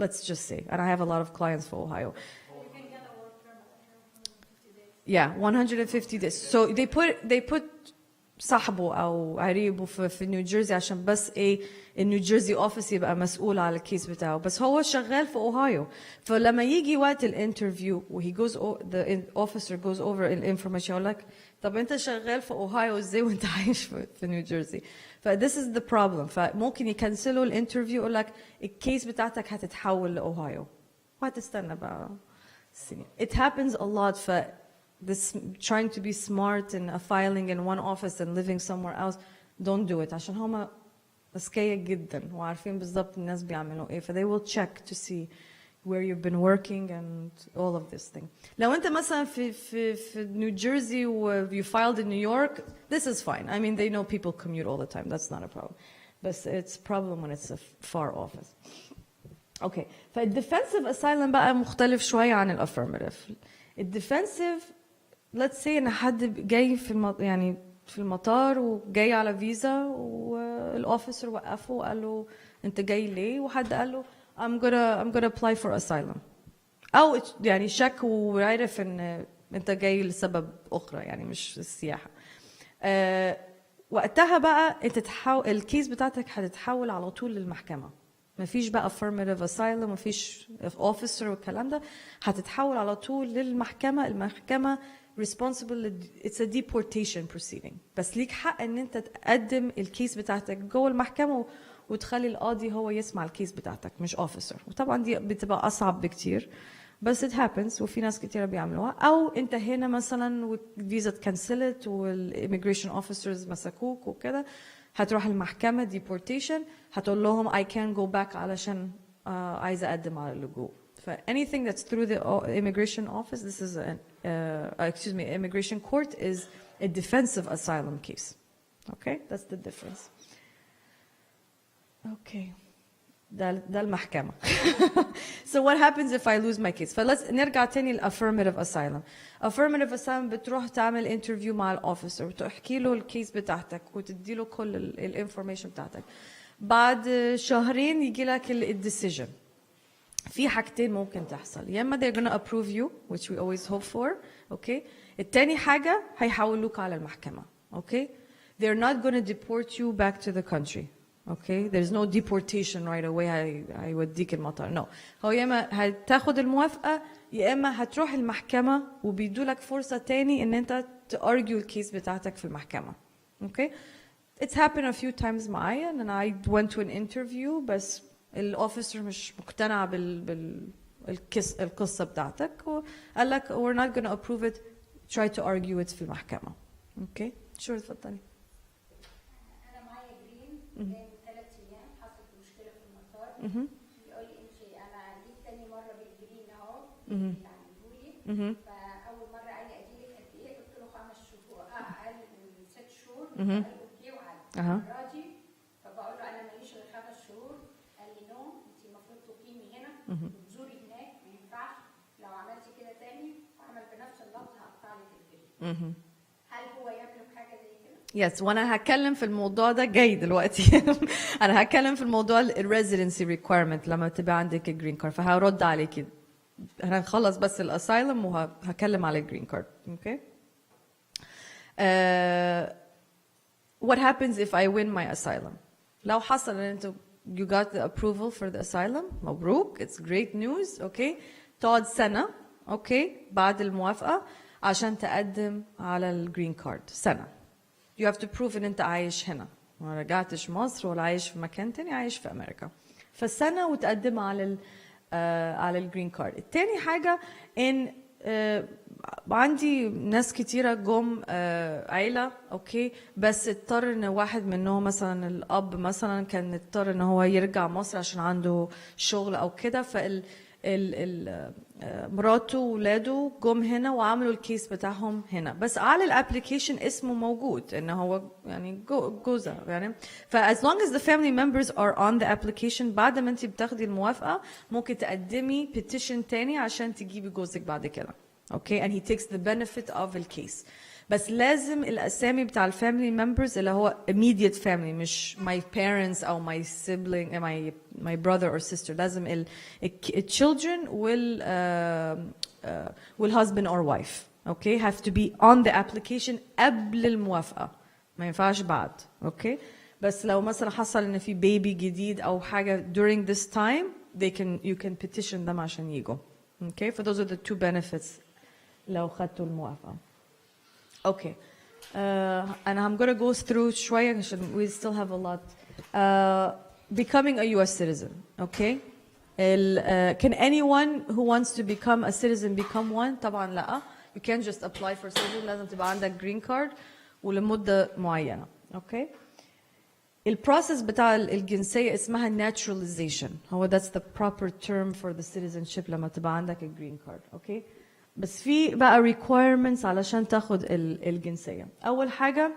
Let's just say and I have a lot of clients for Ohio. Yeah, 150 days. So they put صاحبه او قريبه في نيو جيرسي عشان بس النيو جيرسي اوفيس يبقى مسؤول على الكيس بتاعه بس هو شغال في اوهايو فلما يجي وقت الانترفيو وهي goes the officer goes over الانفورميشن يقول لك طب انت شغال في اوهايو ازاي وانت عايش في نيو جيرسي ف this is the problem فممكن يكنسلوا الانترفيو يقول لك الكيس بتاعتك هتتحول لاوهايو وهتستنى بقى سنين. It happens a lot ف this trying to be smart and filing in one office and living somewhere else don't do it عشان هما أذكياء جدا وعارفين بالضبط الناس بيعملوا ايه ف they will check to see where you've been working and all of this thing. لو أنت مثلا في New Jersey و you filed in New York this is fine. I mean they know people commute all the time that's not a problem. But it's a problem when it's a far office. Okay. فالديفنسيف asylum بقى مختلف شوية عن الافirmative. الديفنسيف let's say ان حد جاي يعني في المطار وجاي على فيزا والاوفيسر وقفه وقال له انت جاي ليه وحد قال له I'm gonna apply for asylum او يعني شك وعرف ان انت جاي لسبب اخرى يعني مش السياحه وقتها بقى انت الكيس بتاعتك هتتحول على طول للمحكمه مفيش بقى affirmative asylum مفيش officer والكلام ده هتتحول على طول للمحكمه المحكمه responsible it's a deportation proceeding بس ليك حق ان انت تقدم الكيس بتاعتك جوه المحكمه وتخلي القاضي هو يسمع الكيس بتاعتك مش officer وطبعا دي بتبقى اصعب بكتير بس it happens وفي ناس كتير بيعملوها او انت هنا مثلا والفيزا اتكنسلت والايميجريشن اوفيسرز مسكوك وكده هتروح المحكمه deportation هتقول لهم I can't go back علشان عايزه اقدم على اللجوء ف anything that's through the immigration office this is an immigration court is a defensive asylum case. Okay, that's the difference. Okay, ده المحكمة. So what happens if I lose my case? فlet's نرجع تاني affirmative asylum. Affirmative asylum بتروح تعمل interview مع الofficer وتحكي له الكيس بتاعتك وتدي له كل الانفورميشن بتاعتك. بعد شهرين يجي لك الديسيجن. في حاجتين ممكن تحصل يا اما they're gonna approve you which we always hope for okay التاني حاجة هيحولوك على المحكمة okay they're not gonna deport you back to the country okay there's no deportation right away هيوديك المطار no هو يا اما هتاخد الموافقة يا اما هتروح المحكمة وبيدولك فرصة تاني ان انت تارجو الكيس بتاعتك في المحكمة okay it's happened a few times معايا and I went to an interview بس الاوفيسر مش مقتنع القصه بتاعتك وقال لك we're not going to approve it try to argue it في المحكمه اوكي شو اتفضلي انا معايا جرين من 3 ايام حصلت مشكله في المطار بيقول لي انت انا جيت تاني مره بالجرين اهو اللي عملوه لي فاول مره قال لي اجيلك قد ايه قلت له 5 شهور اقل من 6 شهور قال لي اوكي وعدي راضي فبقول له انا ماليش غير 5 شهور قال لي نو انت المفروض تقيمي هنا وتزوري هناك ما ينفعش لو عملتي كده تاني وعمل بنفس اللفظ هقطع لك الجرين هل هو يملك حاجه زي كده؟ يس وانا هتكلم في الموضوع ده جاي دلوقتي انا هتكلم في الموضوع الريزيدنسي ريكويرمنت لما تبقى عندك الجرين كارد فهرد عليكي هنخلص بس الاسايلم وهكلم على الجرين كارد اوكي What happens if I win my asylum? لو حصل ان انتوا you got the approval for the asylum مبروك, it's great news, okay. تقعد سنة, okay, بعد الموافقة عشان تقدم على الجرين كارد. سنة. You have to prove ان انت عايش هنا, ما رجعتش مصر ولا عايش في مكان تاني, عايش في امريكا. فالسنة وتقدم على الجرين كارد. التاني حاجة ان عندي ناس كتيرة جم عيلة, اوكي, بس اضطر ان واحد منهم مثلا الاب مثلا كان اضطر ان هو يرجع مصر عشان عنده شغل او كده, مراته وولاده جم هنا وعملوا الكيس بتاعهم هنا, بس على الابليكيشن اسمه موجود ان هو يعني جوزة يعني. as long as the family members are on the application, بعد ما انت بتاخدي الموافقة ممكن تقدمي petition تاني عشان تجيبي جوزك بعد كده, okay, and he takes the benefit of the case. بس لازم الاسامي بتاع الفاميلي members اللي هو immediate family, مش my parents او my sibling, my brother or sister. لازم children will husband or wife, okay, have to be on the application قبل الموافقة, ما ينفعش بعد, okay. بس لو مثلا حصل ان في baby جديد او حاجة during this time, you can petition them عشان يجوا, okay. So those are the two benefits لو خدتوا الموافقة. Okay. And I'm going to go through شوية عشان we still have a lot. Becoming a U.S. citizen, okay? Can anyone who wants to become a citizen become one? طبعا لا. You can't just apply for citizen. لازم تبقى عندك green card ولمدة معينة, okay? البروسيس بتاع الجنسية اسمها naturalization. هو that's the proper term for the citizenship لما تبقى عندك green card, okay? بس في بقى requirements علشان تاخد الجنسية. أول حاجة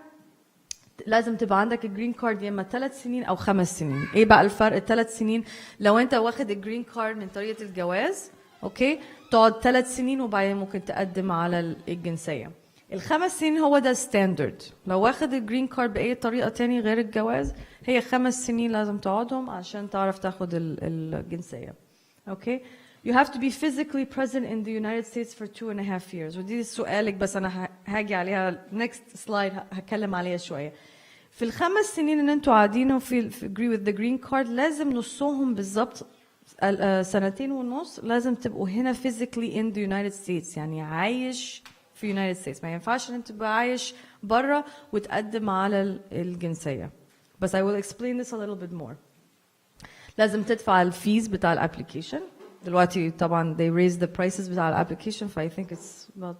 لازم تبقى عندك الجرين كارد يا إما 3 سنين أو 5 سنين. إيه بقى الفرق؟ 3 سنين لو أنت واخد الجرين كارد من طريقة الجواز، أوكي، تقعد 3 سنين وبعدين ممكن تقدم على الجنسية. ال5 سنين هو ده ستاندرد. لو واخد الجرين كارد بأي طريقة تاني غير الجواز هي 5 سنين لازم تقعدهم عشان تعرف تاخد الجنسية. أوكي؟ You have to be physically present in the United States for 2.5 years. ودي سؤالك بس أنا هاجي عليها next slide هتكلم عليها شوية. في ال5 سنين اللي انتوا قاعدينهم في agree with the green card لازم نصهم بالظبط 2.5 سنين لازم تبقوا هنا physically in the United States، يعني عايش في United States. ما ينفعش ان انت تبقى عايش برا وتقدم على الجنسية. بس I will explain this a little bit more. لازم تدفع الفيز بتاع الابليكيشن. دلوقتي طبعا they raised the prices بتاع الابليكيشن ف I think it's about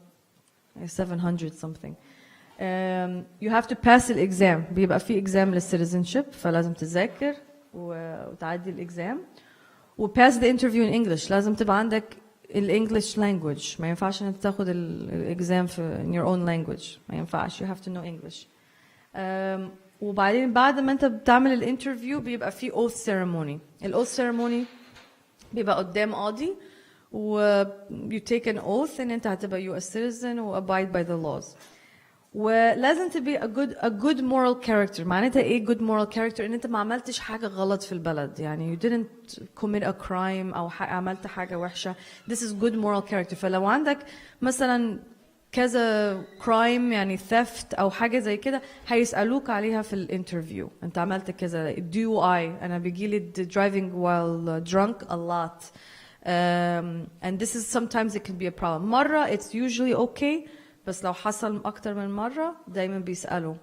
700 something. You have to pass الإكزام. بيبقى في إكزام للcitizenship فلازم تذاكر وتعدي الإكزام. و pass the interview in English. لازم تبقى عندك الإنجليش language. ما ينفعش إنك تاخد الإكزام في in your own language. ما ينفعش. You have to know English. وبعدين بعد ما أنت بتعمل الانترفيو بيبقى في oath ceremony. الoath ceremony بيبقى قدام قاضي و you take an oath إن أنت هتبقى US citizen و abide by the laws. ولازم تبقى a good moral character. معناتها ايه good moral character؟ ان انت ما عملتش حاجة غلط في البلد، يعني you didn't commit a crime او عملت حاجة وحشة. This is good moral character. فلو عندك مثلا كذا crime يعني theft او حاجة زي كده هيسألوك عليها في الانترفيو. انت عملت كذا DUI. انا بيجيلي driving while drunk a lot. And this is sometimes it can be a problem. مرة it's usually okay. بس لو حصل أكتر من مرة دايما بيسألوا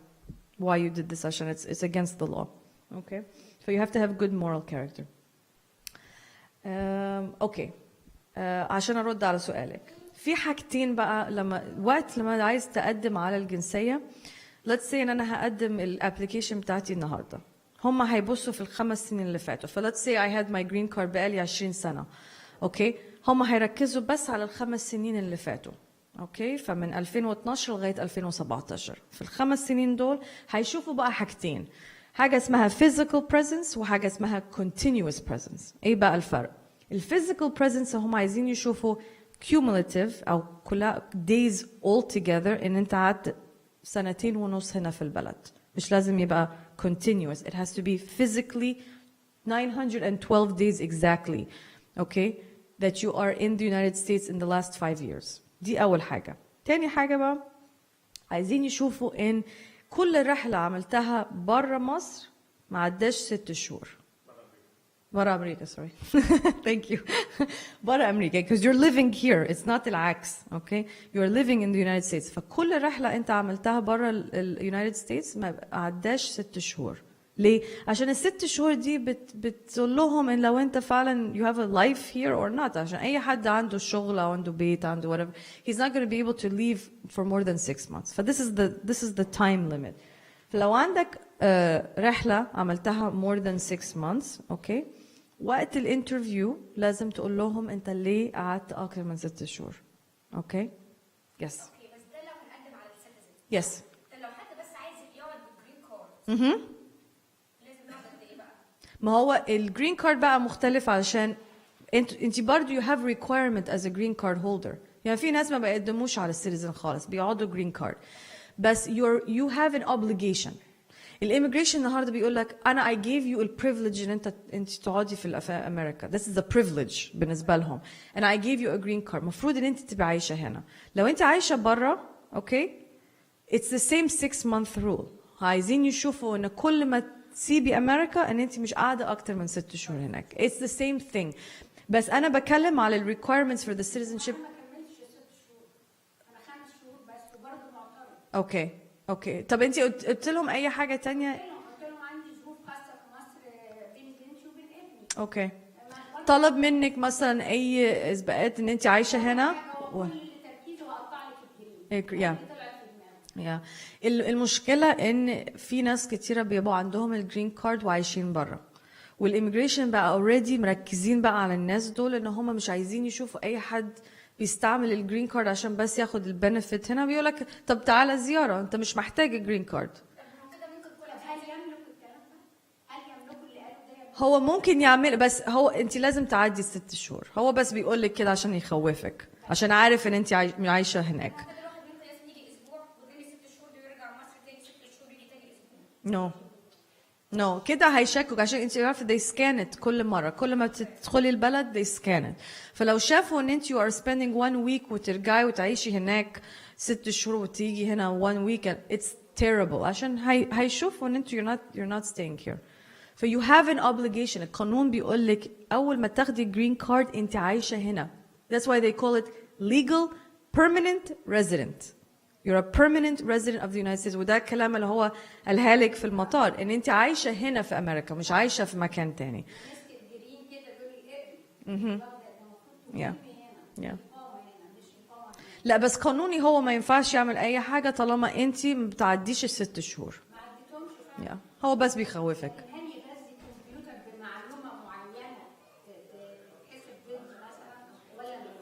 why you did this عشان it's against the law. Okay? So you have to have good moral character. Okay. عشان أرد على سؤالك. في حاجتين بقى لما عايز تقدم على الجنسية. Let's say إن أنا هقدم الابليكيشن بتاعتي النهاردة. هم هيبصوا في ال5 سنين اللي فاتوا. Let's say I had my green card بقالي 20 سنة. Okay? هم هيركزوا بس على ال5 سنين اللي فاتوا. اوكي فمن 2012 لغايه 2017 في ال5 سنين دول هيشوفوا بقى حاجتين، حاجه اسمها physical presence وحاجه اسمها continuous presence. ايه بقى الفرق؟ الphysical presence هم عايزين يشوفوا cumulative او كلها days all together ان انت قعدت 2.5 سنين هنا في البلد، مش لازم يبقى continuous. It has to be physically 912 days exactly, okay, that you are in the United States in the last 5 years. دي أول حاجة. تاني حاجة بقى عايزين يشوفوا ان كل رحله عملتها بره مصر ما عداش 6 شهور. برا امريكا سوري. Thank you. برا امريكا because you're living here, it's not العكس. Okay, you're living in the United States. فكل رحله انت عملتها برا ال United States ما عداش 6 شهور. ليه؟ عشان ال6 شهور دي بتقول لهم ان لو انت فعلا you have a life here or not. عشان اي حد عنده شغل او عنده بيت عنده whatever, he's not going to be able to leave for more than 6 months. ف this is the time limit. فلو عندك رحله عملتها more than 6 months, okay, وقت الانترفيو لازم تقول لهم انت ليه قعدت اكتر من 6 شهور. اوكي؟ يس. اوكي بس ده لو هنقدم على السيتيزن. يس. ده لو حد بس عايز يقعد بالجرين كارد. لازم يقعد قد ايه بقى؟ ما هو الجرين كارد بقى مختلف علشان انت برضه you have requirement as a green card holder. يعني في ناس ما بيقدموش على السيتيزن خالص بيقعدوا جرين كارد. بس you have an obligation. الاميجريشن النهارده بيقول لك انا I gave you a privilege ان انت تقعدي في امريكا. This is a privilege بالنسبه لهم. And I gave you a green card. المفروض ان انت تبقي عايشه هنا. لو انت عايشه بره اوكي it's the same 6-month rule. عايزين يشوفوا ان كل ما تسيبي امريكا ان انت مش قاعده اكتر من 6 شهور هناك. It's the same thing. بس انا بكلم على ال requirements for the citizenship. انا ما كملتش 6 شهور. انا 5 شهور بس وبرضه معترض. اوكي اوكي طب انت قلت لهم اي حاجه تانية؟ قلت لهم عندي ظروف خاصه في مصر بين بنتي وبين ابني. اوكي طلب منك مثلا اي اثباتات ان انت عايشه هنا كل تركيزه هقطع لك الجرين. يا يا المشكله ان في ناس كتيره بيبقوا عندهم الجرين كارد وعايشين بره والاميجريشن بقى اوريدي مركزين بقى على الناس دول ان هم مش عايزين يشوفوا اي حد بيستعمل الجرين كارد عشان بس ياخد البنفيت هنا. بيقول لك طب تعالى زياره انت مش محتاج الجرين كارد. هو ممكن يعمل بس هو انت لازم تعدي 6 شهور. هو بس بيقول لك كده عشان يخوفك عشان عارف ان انت عايشه هناك. نو كده هيشكك عشان انت عارفه they scan it كل مره كل ما تدخلي البلد they scan it. فلو شافوا ان انت you are spending 1 week وترجعي وتعيشي هناك 6 شهور وتيجي هنا 1 week it's terrible عشان هيشوفوا ان انت you're not staying here. ف you have an obligation. القانون بيقول لك اول ما تاخدي green card انت عايشه هنا. That's why they call it legal permanent resident. You're a permanent resident of the United States. وده الكلام اللي هو قالها لك في المطار ان انت عايشه هنا في امريكا مش عايشه في مكان تاني. yeah. yeah. لا بس قانوني هو ما ينفعش يعمل اي حاجه طالما انت ما بتعديش ال6 شهور. yeah. هو بس بيخوفك.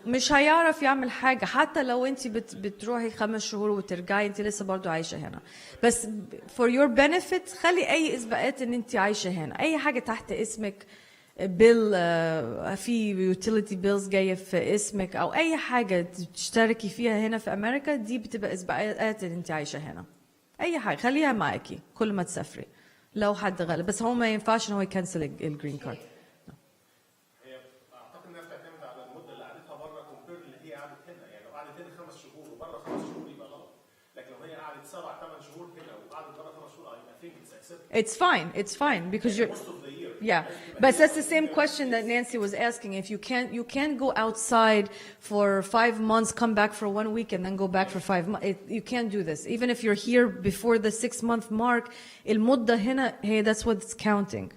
مش هيعرف يعمل حاجة حتى لو انت بتروحي 5 شهور وترجعي انت لسه برضو عايشة هنا. بس for your benefit خلي اي اثباتات ان انت عايشة هنا. اي حاجة تحت اسمك بيل في utility bills جاية في اسمك او اي حاجة تشتركي فيها هنا في امريكا دي بتبقى اثباتات ان انت عايشة هنا. اي حاجة خليها معاكي كل ما تسافري لو حد غلط. بس هو ما ينفعش ان هو يكنسل الجرين كارد. It's fine because you're yeah, but that's the same question that Nancy was asking. If you can't go outside for 5 months, come back for 1 week, and then go back for 5 months. You can't do this. Even if you're here before the 6-month mark, المدة هنا hey, that's what it's counting.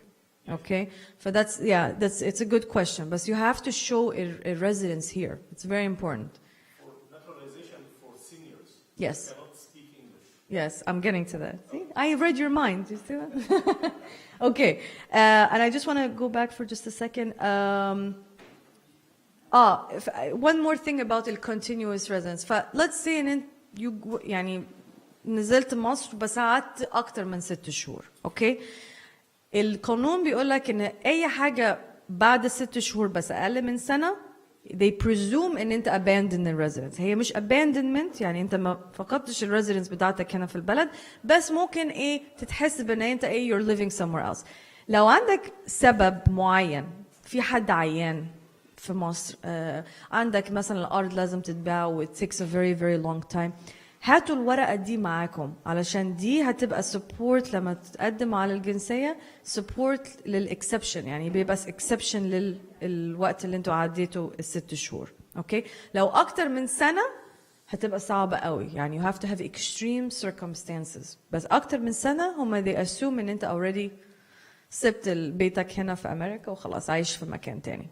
Okay, so it's a good question, but you have to show a residence here. It's very important. For naturalization for seniors. Yes. Yes, I'm getting to that. See? I read your mind. You see that? Okay. And I just want to go back for just a second. One more thing about the continuous residence. Let's say ان يعني نزلت مصر بس قعدت أكتر من 6 شهور. Okay. القانون بيقول لك إن أي حاجة بعد 6 شهور بس أقل من سنة they presume ان انت abandon the residence. هي مش abandonment يعني انت ما فقدتش الريزيدنس بتاعتك هنا في البلد بس ممكن تتحسب ان انت you're living somewhere else. لو عندك سبب معين في حد عيان في مصر عندك مثلا الارض لازم تتباع و it takes a very very long time هاتوا الورقة دي معاكم علشان دي هتبقى support لما تتقدم على الجنسية support للإكسبشن يعني بيبقى exception للوقت اللي انتوا عديتوا ال6 شهور اوكي لو أكتر من سنة هتبقى صعبة قوي يعني you have to have extreme circumstances بس أكتر من سنة هما they assume ان انت already سبت بيتك هنا في أمريكا وخلاص عايش في مكان تاني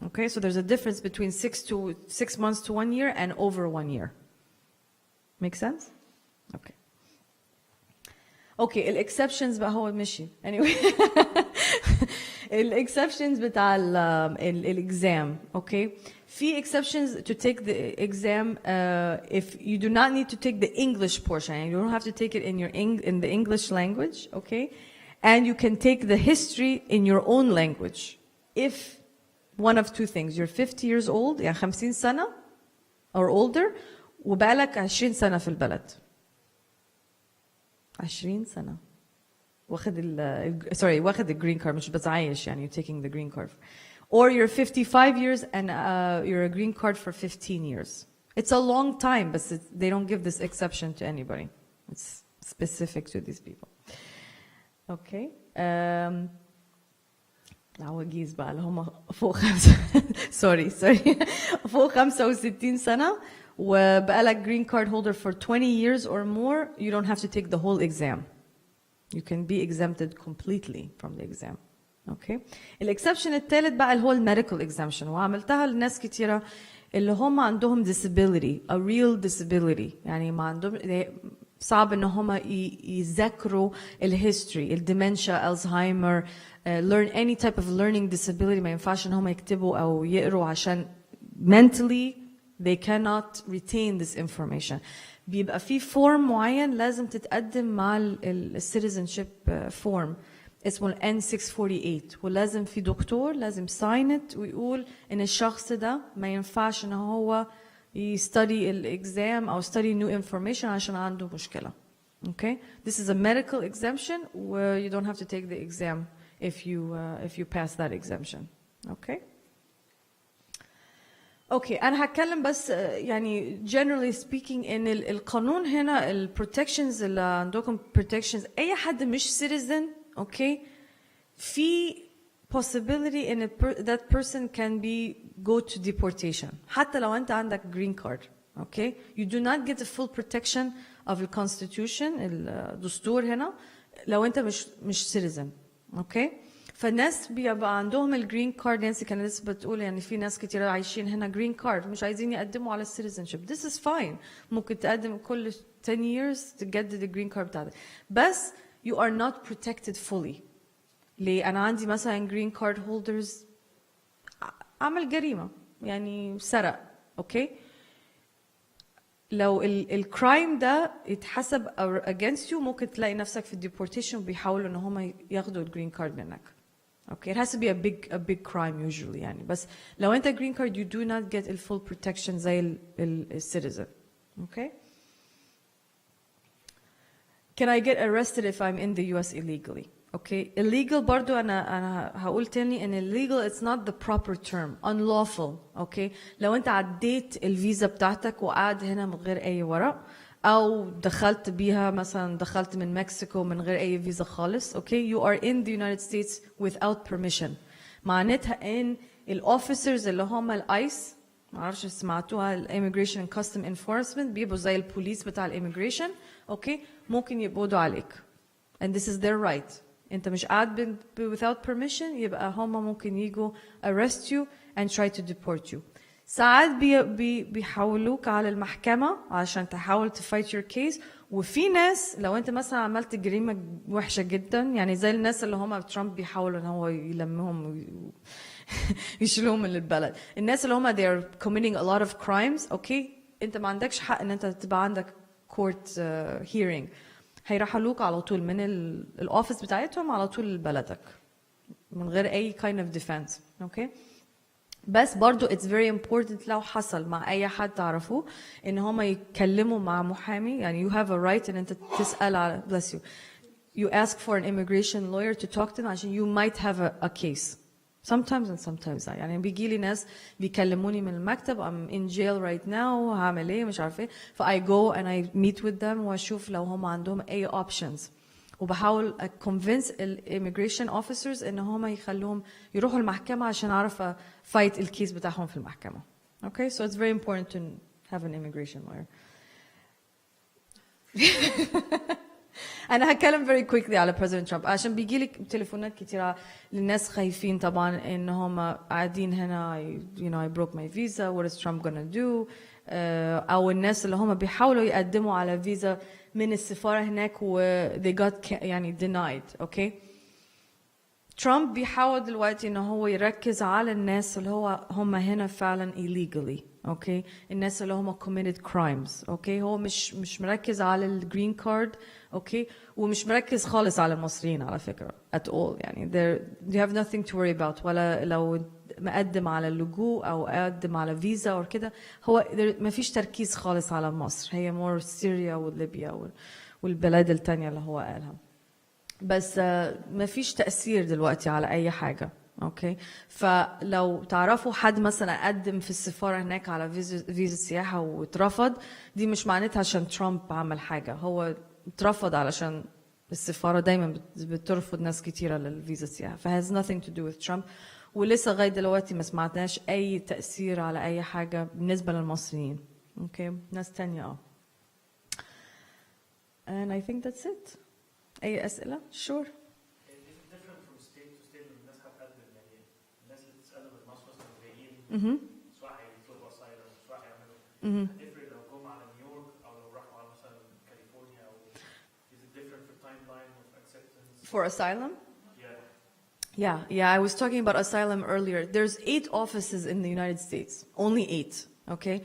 okay so there's a difference between 6 months to 1 year and over 1 year make sense okay okay الاكسبشنز بقى هو مشي anyway الاكسبشنز بتاع الاكزام okay في exceptions to take the exam if you do not need to take the English portion and you don't have to take it in the English language okay and you can take the history in your own language if one of two things you're 50 years old يعني 50 سنة or older وبقالك 20 سنة في البلد 20 سنة واخد الجرين كارد مش بس عايش يعني you're taking the green card or you're 55 years and you're a green card for 15 years it's a long time but they don't give this exception to anybody it's specific to these people okay العواجيز بقى اللي هم فوق sorry فوق 65 سنة وبقالك green card holder for 20 years or more you don't have to take the whole exam you can be exempted completely from the exam okay الاكسبشن الثالث بقى اللي هو الميديكال exemption وعملتها لناس كتيرة اللي هم عندهم disability a real disability يعني ما عندهم صعب ان هم يذاكروا الهيستوري الديمنشيا الزهايمر learn any type of learning disability ما ينفعش ان هم يكتبوا او يقروا عشان mentally they cannot retain this information بيبقى في فورم معين لازم تتقدم مع السيتيزنشيب فورم اسمه ال N648 ولازم في دكتور لازم sign it ويقول ان الشخص ده ما ينفعش ان هو يستدي الاكزام او study new information عشان عنده مشكلة okay this is a medical exemption where you don't have to take the exam if you pass that exemption okay اوكي انا هتكلم بس يعني generally speaking ان القانون هنا البروتكشنز اللي عندكم protections اي حد مش citizen اوكي في possibility ان that person can be go to deportation حتى لو انت عندك green card اوكي you do not get the full protection of the constitution الدستور هنا لو انت مش citizen اوكي فالناس بيبقى عندهم الجرين كارد نانسي كانت لسه بتقول يعني في ناس كتير عايشين هنا جرين كارد مش عايزين يقدموا على السيتيزنشيب this is fine ممكن تقدم كل 10 years تجدد الجرين كارد بتاعتك بس you are not protected fully ليه انا عندي مثلا جرين كارد هولدرز عمل جريمه يعني سرق اوكي لو الكرايم ده يتحسب against you ممكن تلاقي نفسك في الديبورتيشن بيحاولوا ان هم ياخدوا الجرين كارد منك okay it has to be a big crime usually يعني بس لو انت green card you do not get the full protection زي citizen okay can I get arrested if I'm in the US illegally okay illegal برضو انا هقول تاني ان illegal it's not the proper term unlawful okay لو انت عديت الفيزا بتاعتك وقاعد هنا من غير اي ورق او دخلت بيها مثلا دخلت من مكسيكو من غير اي فيزا خالص okay you are in the United States without permission معناتها ان الاوفيسرز اللي هم الايس ما اعرفش سمعتوها immigration and custom enforcement بيبقوا زي البوليس بتاع immigration okay ممكن يقبضوا عليك and this is their right انت مش قاعد without permission يبقى هم ممكن يجوا arrest you and try to deport you ساعات بيحولوك على المحكمة عشان تحاول تفايت your case وفي ناس لو انت مثلا عملت جريمة وحشة جدا يعني زي الناس اللي هم ترامب بيحاولوا ان هو يلمهم يشيلوهم من البلد الناس اللي هم they are committing a lot of crimes okay انت ما عندكش حق ان انت تبقى عندك court hearing هيرحلوك على طول من الاوفيس بتاعتهم على طول لبلدك من غير اي kind of defense okay بس برضو it's very important لو حصل مع اي حد تعرفوه ان هم يتكلموا مع محامي يعني you have a right ان انت تسأل على bless you you ask for an immigration lawyer to talk to them عشان you might have a case sometimes and sometimes not. يعني بيجي لي ناس بيكلموني من المكتب I'm in jail right now هعمل ايه مش عارفه ايه ف I go and I meet with them واشوف لو هم عندهم اي options وبحاول convince immigration officers ان هم يخلوهم يروحوا المحكمة عشان اعرف fight الكيس بتاعهم في المحكمة. Okay, so it's very important to have an immigration lawyer. أنا هتكلم very quickly على President Trump عشان بيجي لي تليفونات كتيرة للناس خايفين طبعا إن هم قاعدين هنا you know I broke my visa what is Trump gonna do أو الناس اللي هم بيحاولوا يقدموا على فيزا من السفارة هناك و they got يعني denied. Okay. ترامب بيحاول دلوقتي إنه هو يركز على الناس اللي هم هنا فعلا illegally. Okay. الناس اللي هم committed crimes. Okay. هو مش مركز على الجرين كارد. Okay. ومش مركز خالص على المصريين على فكرة at all. يعني they have nothing to worry about. ولا لو مقدم على اللجوء أو قدم على فيزا أو كده هو ما فيش تركيز خالص على مصر. هي more سوريا وليبيا والبلاد التانية اللي هو قالها. بس ما فيش تأثير دلوقتي على أي حاجة. اوكي فلو تعرفوا حد مثلا قدم في السفاره هناك على فيزا سياحه واترفض دي مش معناتها عشان ترامب عمل حاجه هو اترفض علشان السفاره دايما بترفض ناس كتيره للفيزا السياحه ف has nothing to do with Trump ولسه لغايه دلوقتي ما سمعتناش اي تاثير على اي حاجه بالنسبه للمصريين. اوكي ناس تانية and I think that's it. اي اسئله؟ sure. سواء هيطلبوا اسايلم سواء هيعملوا هتفرق لو جم على نيويورك او لو راحوا على مثلا كاليفورنيا او is it different for timeline of acceptance For asylum? Yeah. I was talking about asylum earlier. There's 8 offices in the United States. Only 8. Okay?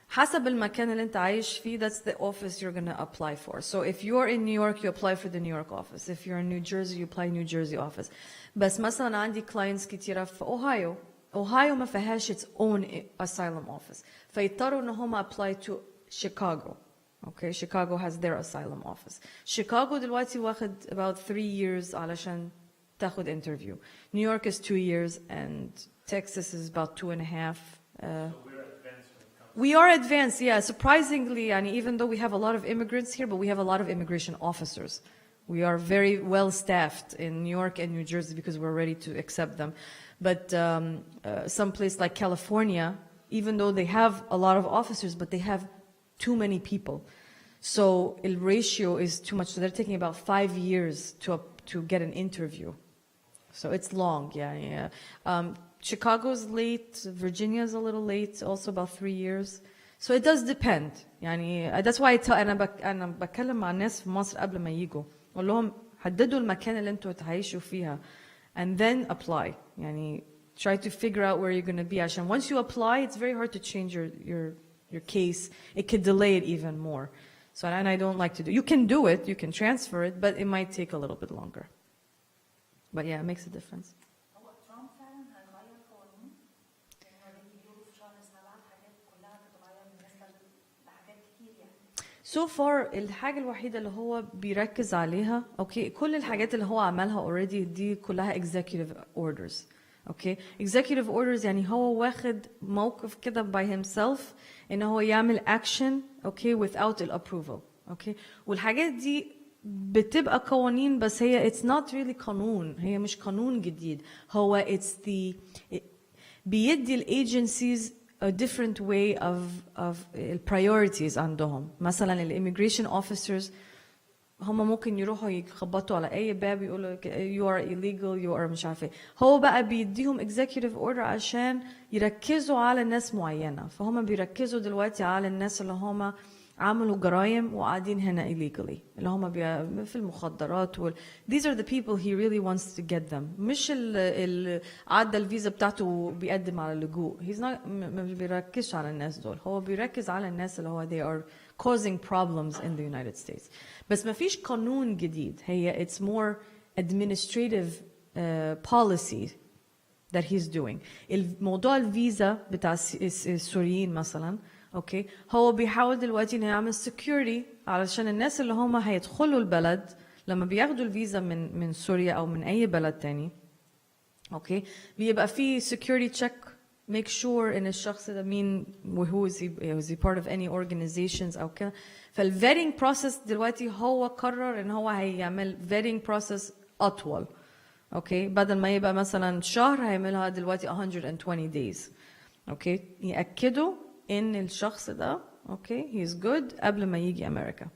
حسب المكان اللي انت عايش فيه that's the office you're going to apply for. So if you're in New York you apply for the New York office. If you're in New Jersey you apply New Jersey office. بس مثلا عندي clients كتيرة في أوهايو. أوهايو ما فيهاش its own asylum office. فيضطروا ان هم apply to Chicago. Okay, Chicago has their asylum office. Chicago دلوقتي واخد about 3 years علشان تاخد interview. New York is 2 years and Texas is about 2.5. We are advanced, yeah. Surprisingly, and even though we have a lot of immigrants here, but we have a lot of immigration officers. We are very well staffed in New York and New Jersey because we're ready to accept them. But some place like California, even though they have a lot of officers, but they have too many people. So the ratio is too much. So they're taking about 5 years to get an interview. So it's long, yeah. Chicago's late, Virginia's a little late, also about 3 years. So it does depend. يعني that's why أنا بكلم مع الناس في مصر قبل ما يجوا. أقول لهم حددوا المكان اللي أنتوا تعيشوا فيها, and then apply. يعني try to figure out where you're going to be. عشان once you apply, it's very hard to change your case. It could delay it even more. So and I don't like to do. You can do it, you can transfer it, but it might take a little bit longer. But yeah, it makes a difference. So far الحاجة الوحيدة اللي هو بيركز عليها اوكي كل الحاجات اللي هو عملها already دي كلها executive orders. اوكي executive orders يعني هو واخد موقف كده by himself ان هو يعمل action اوكي without the approval. اوكي والحاجات دي بتبقى قوانين بس هي it's not really قانون هي مش قانون جديد هو بيدي ال agencies a different way of priorities عندهم. مثلا ال immigration officers هم ممكن يروحوا يخبطوا على أي باب يقولوا you are illegal you are مش عارفة. هو بقى بيديهم executive order عشان يركزوا على ناس معينة. فهم بيركزوا دلوقتي على الناس اللي هم عملوا جرائم وقاعدين هنا illegally اللي هم في المخدرات these are the people he really wants to get them. مش عدى الفيزا بتاعته بيقدم على اللجوء. He's not ما بيركزش على الناس دول. هو بيركز على الناس اللي هو they are causing problems in the United States. بس ما فيش قانون جديد. هي it's more administrative policy that he's doing. الموضوع الفيزا بتاع السوريين مثلا اوكي هو بيحاول دلوقتي انه يعمل security علشان الناس اللي هم هيدخلوا البلد لما بياخدوا الفيزا من سوريا او من اي بلد تاني Okay, بيبقى في security check. Make sure إن الشخص ده مين who is he part of any organizations أو كده. فالvetting process دلوقتي هو قرر إن هو هيعمل vetting process أطول. Okay, بدل ما يبقى مثلا شهر هيعملها دلوقتي 120 days. Okay, يأكدوا إن الشخص ده okay he is good قبل ما يجي أمريكا.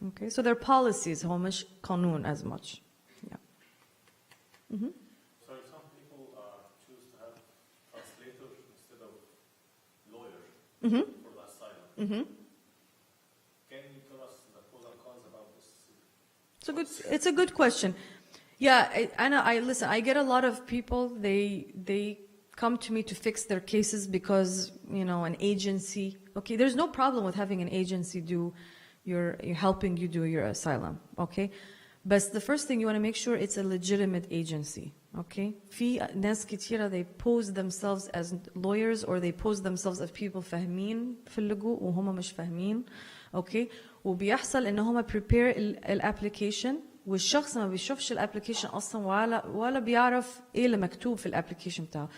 Okay, so their policies هو مش قانون as much. Yeah. So if some people choose to have translator instead of lawyer for the asylum, can you tell us the pros and cons about this? It's a good question. Yeah, I listen. I get a lot of people. They come to me to fix their cases because an agency. Okay, there's no problem with having an agency do you're helping you do your asylum. Okay, but the first thing you want to make sure it's a legitimate agency. Okay, في ناس كتيرة they pose themselves as lawyers or they pose themselves as people فاهمين في اللجوء وهم مش فاهمين. Okay, وبيحصل إن هم prepare الapplication والشخص ما بيشوفش الابلكيشن اصلا ولا بيعرف ايه اللي مكتوب في الابلكيشن بتاعه.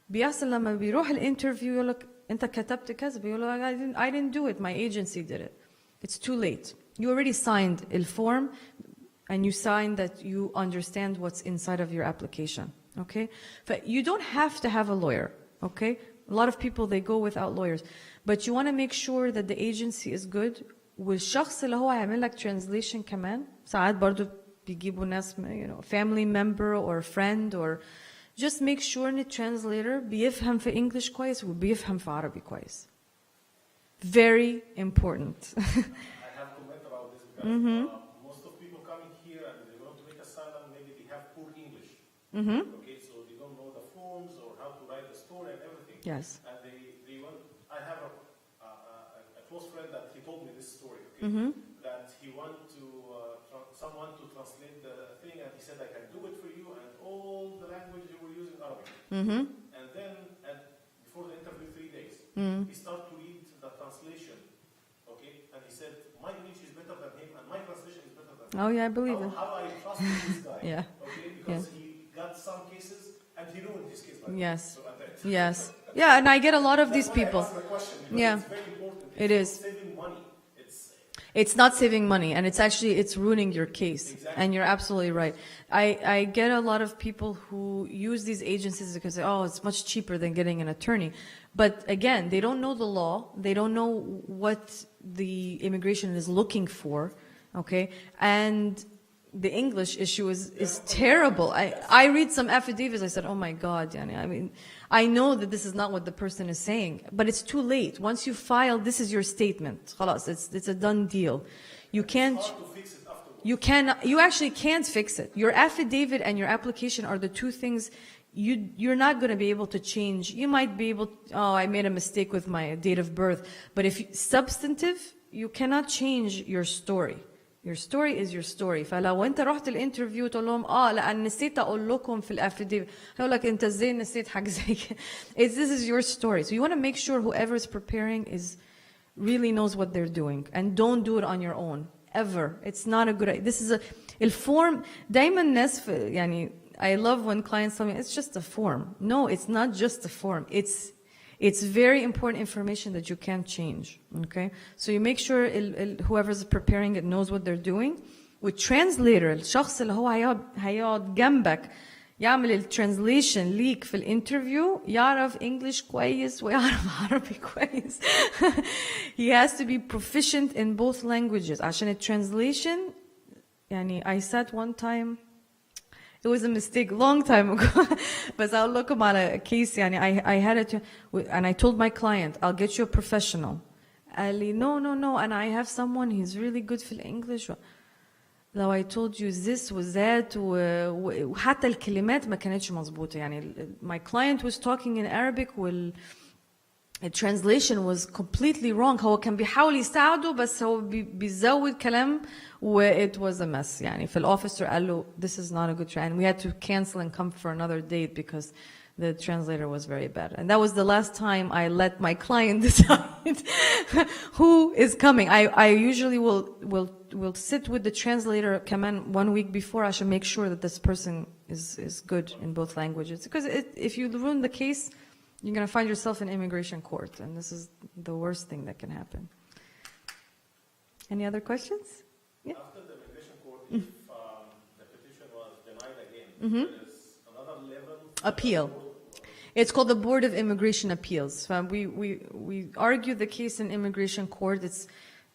بيحصل لما بيروح الانترفيو يقول لك انت كتبت كذا بيقول له I didn't do it, my agency did it. It's too late. You already signed the form and you signed that you understand what's inside of your application. Okay, but you don't have to have a lawyer. Okay, a lot of people they go without lawyers, but you want to make sure that the agency is good. والشخص اللي هو هيعمل لك translation كمان ساعات برضو بيجيبوا ناس family member or friend or just make sure ان translator بيفهم في English كويس وبيفهم في عربي كويس. Very important. I have comment about this because most of people coming here and they want to make asylum, maybe they have poor English. Okay, so they don't know the forms or how to write the story and everything. Yes. And they want. I have a close friend that he told me this story. Okay, that he wanted to someone to translate the thing, and he said I can do it for you, and all the language you were using Arabic. And then before the interview 3 days, he started to read the translation. Okay, and he said my English is better than him, and my translation is better than him. Oh yeah, I believe it. How I trust this guy. Yeah. Okay, because he got some cases and he ruined his case. Yes. So, Yes. Yeah, and I get a lot of these people. I asked the question because Yeah. it's very important. It is. Saving money. It's not saving money, and it's ruining your case. Exactly. And you're absolutely right. I get a lot of people who use these agencies because it's much cheaper than getting an attorney. But again, they don't know the law. They don't know what the immigration is looking for. Okay, and the English issue is terrible. I read some affidavits. I said, oh my God, Yani. I mean, I know that this is not what the person is saying, but it's too late. Once you file, this is your statement. خلاص, it's a done deal. You can't. It's hard to fix it afterwards. You actually can't fix it. Your affidavit and your application are the two things you're not going to be able to change. You might be able. I made a mistake with my date of birth, but if substantive, you cannot change your story. Your story is your story. فلو انت رحت الانترفيو تقول لهم لان نسيت اقول لكم في الافيديفيت هيقول لك انت ازاي نسيت حاجه زي كده. This is your story. So you want to make sure whoever is preparing really knows what they're doing and don't do it on your own ever. It's not a good idea. This is الفورم دايما الناس يعني I love when clients tell me it's just a form. No, it's not just a form. It's very important information that you can't change, okay? So you make sure whoever's preparing it knows what they're doing. With translator, الشخص اللي هو هيقعد جنبك يعمل الترانسليشن ليك في الانترفيو يعرف English كويس ويعرف عربي كويس. He has to be proficient in both languages. عشان الترانسليشن يعني I said one time it was a mistake long time ago. But I'll look at a case. I had it, and I told my client, "I'll get you a professional." Ali, no, and I have someone. He's really good for English. Now I told you this was that, وحتى الكلمات ما كانتش مظبوطة. My client was talking in Arabic, the translation was completely wrong. هو كان بيحاول يساعده بس هو بيزود كلام it was a mess. فالofficer قال له this is not a good try, and we had to cancel and come for another date because the translator was very bad. And that was the last time I let my client decide who is coming. I usually will sit with the translator كمان 1 week before. I should make sure that this person is good in both languages. Because if you ruin the case, you're going to find yourself in immigration court. And this is the worst thing that can happen. Any other questions? Yeah. After the immigration court, if the petition was denied again, there is another level? Appeal. It's called the Board of Immigration Appeals. We argue the case in immigration court. It's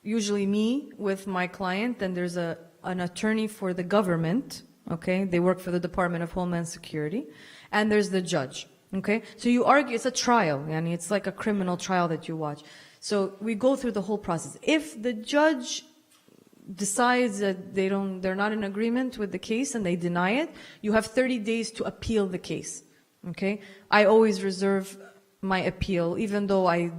usually me with my client, and there's an attorney for the government, okay? They work for the Department of Homeland Security, and there's the judge, okay? So you argue, it's a trial, and it's like a criminal trial that you watch. So we go through the whole process. If the judge decides that they're not in agreement with the case and they deny it, you have 30 days to appeal the case. Okay? I always reserve my appeal, even though I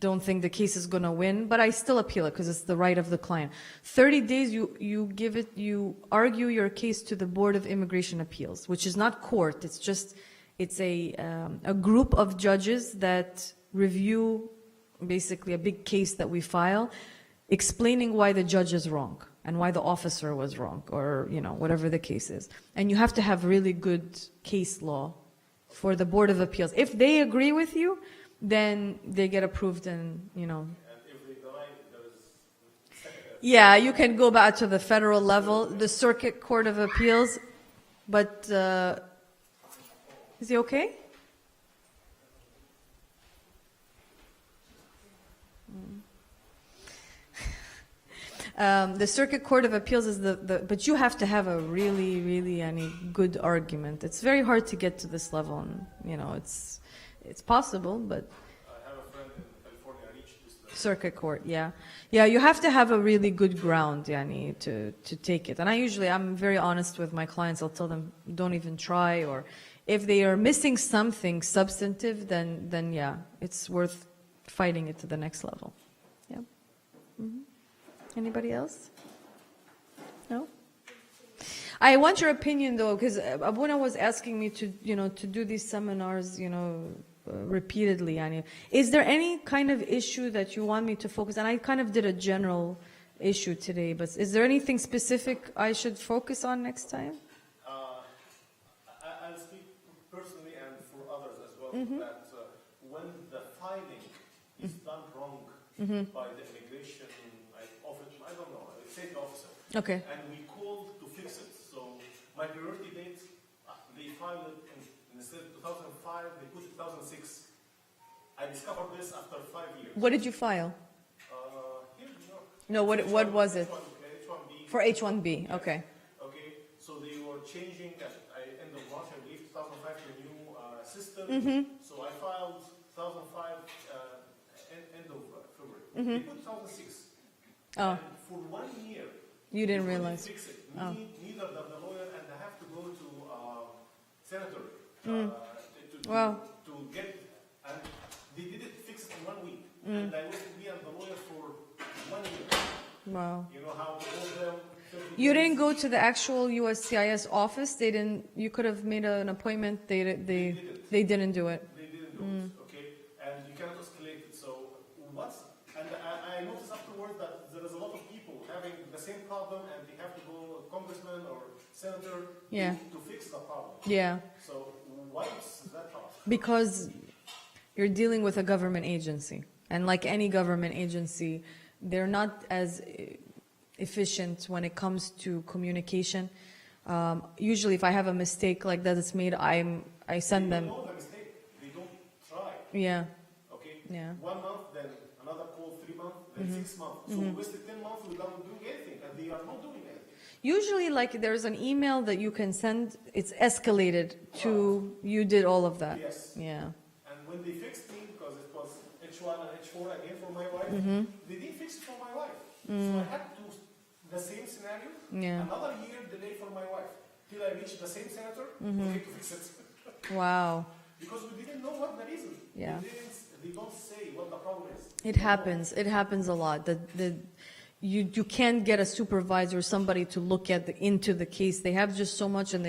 don't think the case is gonna win, but I still appeal it because it's the right of the client. 30 days, you argue your case to the Board of Immigration Appeals, which is not court. It's a group of judges that review basically a big case that we file, explaining why the judge is wrong and why the officer was wrong, or whatever the case is. And you have to have really good case law for the Board of Appeals. If they agree with you, then they get approved, and And if they deny, there is... yeah, you can go back to the federal level, the Circuit Court of Appeals. But is he okay? The Circuit Court of Appeals is but you have to have a really, really good argument. It's very hard to get to this level, and it's possible, but. I have a friend in California reached this level. Circuit Court, yeah, you have to have a really good ground, yani, to take it. And I'm very honest with my clients. I'll tell them, don't even try, or if they are missing something substantive, then yeah, it's worth fighting it to the next level. Yeah. Mm-hmm. Anybody else? No? I want your opinion, though, because Abuna was asking me to do these seminars, repeatedly. Is there any kind of issue that you want me to focus? And I kind of did a general issue today, but is there anything specific I should focus on next time? I'll speak personally and for others as well, Mm-hmm. that when the filing is done wrong by the immigration officer, I don't know, state officer, Okay. and we called to fix it. So my priority date, they filed it instead of 2005, they put 2006. I discovered this after 5 years. What did you file? Here in New York. No, what was it? H1B. For H1B, okay. Okay, so they were changing at end of March, I believe, 2005 to a new system. So I filed 2005 end of February. They put 2006. Oh, And for 1 year, you didn't they realize. fix it. Oh. Neither the lawyer, and I have to go to senator Wow. to get, and they did it fix it in 1 week. And I was with me and the lawyer for 1 year. Wow. You know how to hold them. You didn't go to the actual USCIS office? They didn't, you could have made an appointment, they didn't do it? They didn't do it, okay? And you cannot escalate it. So and I noticed afterwards that there is a lot of people having the same problem, and they have to go congressman or senator to fix the problem. Yeah. So why is that hard? Because you're dealing with a government agency. And like any government agency, they're not as efficient when it comes to communication. Usually if I have a mistake like that that's made, I send them. They don't know the mistake. They don't try. Yeah. Okay? Yeah. 1 month, then another call, 3 months, then 6 months. So we wasted 10 months without doing anything, and they are not doing anything. Usually, like, there's an email that you can send, it's escalated to, you did all of that. Yes. Yeah. And when they fixed me, because it was H1 and H4 again for my wife, they didn't fix it for my wife. So I had to do the same scenario, another year delay for my wife, till I reached the same senator, okay, to fix it. Wow. Because we didn't know what the reason. Yeah. They don't say what the problem is. It happens. It happens a lot. You can't get a supervisor or somebody to look into the case. They have just so much, and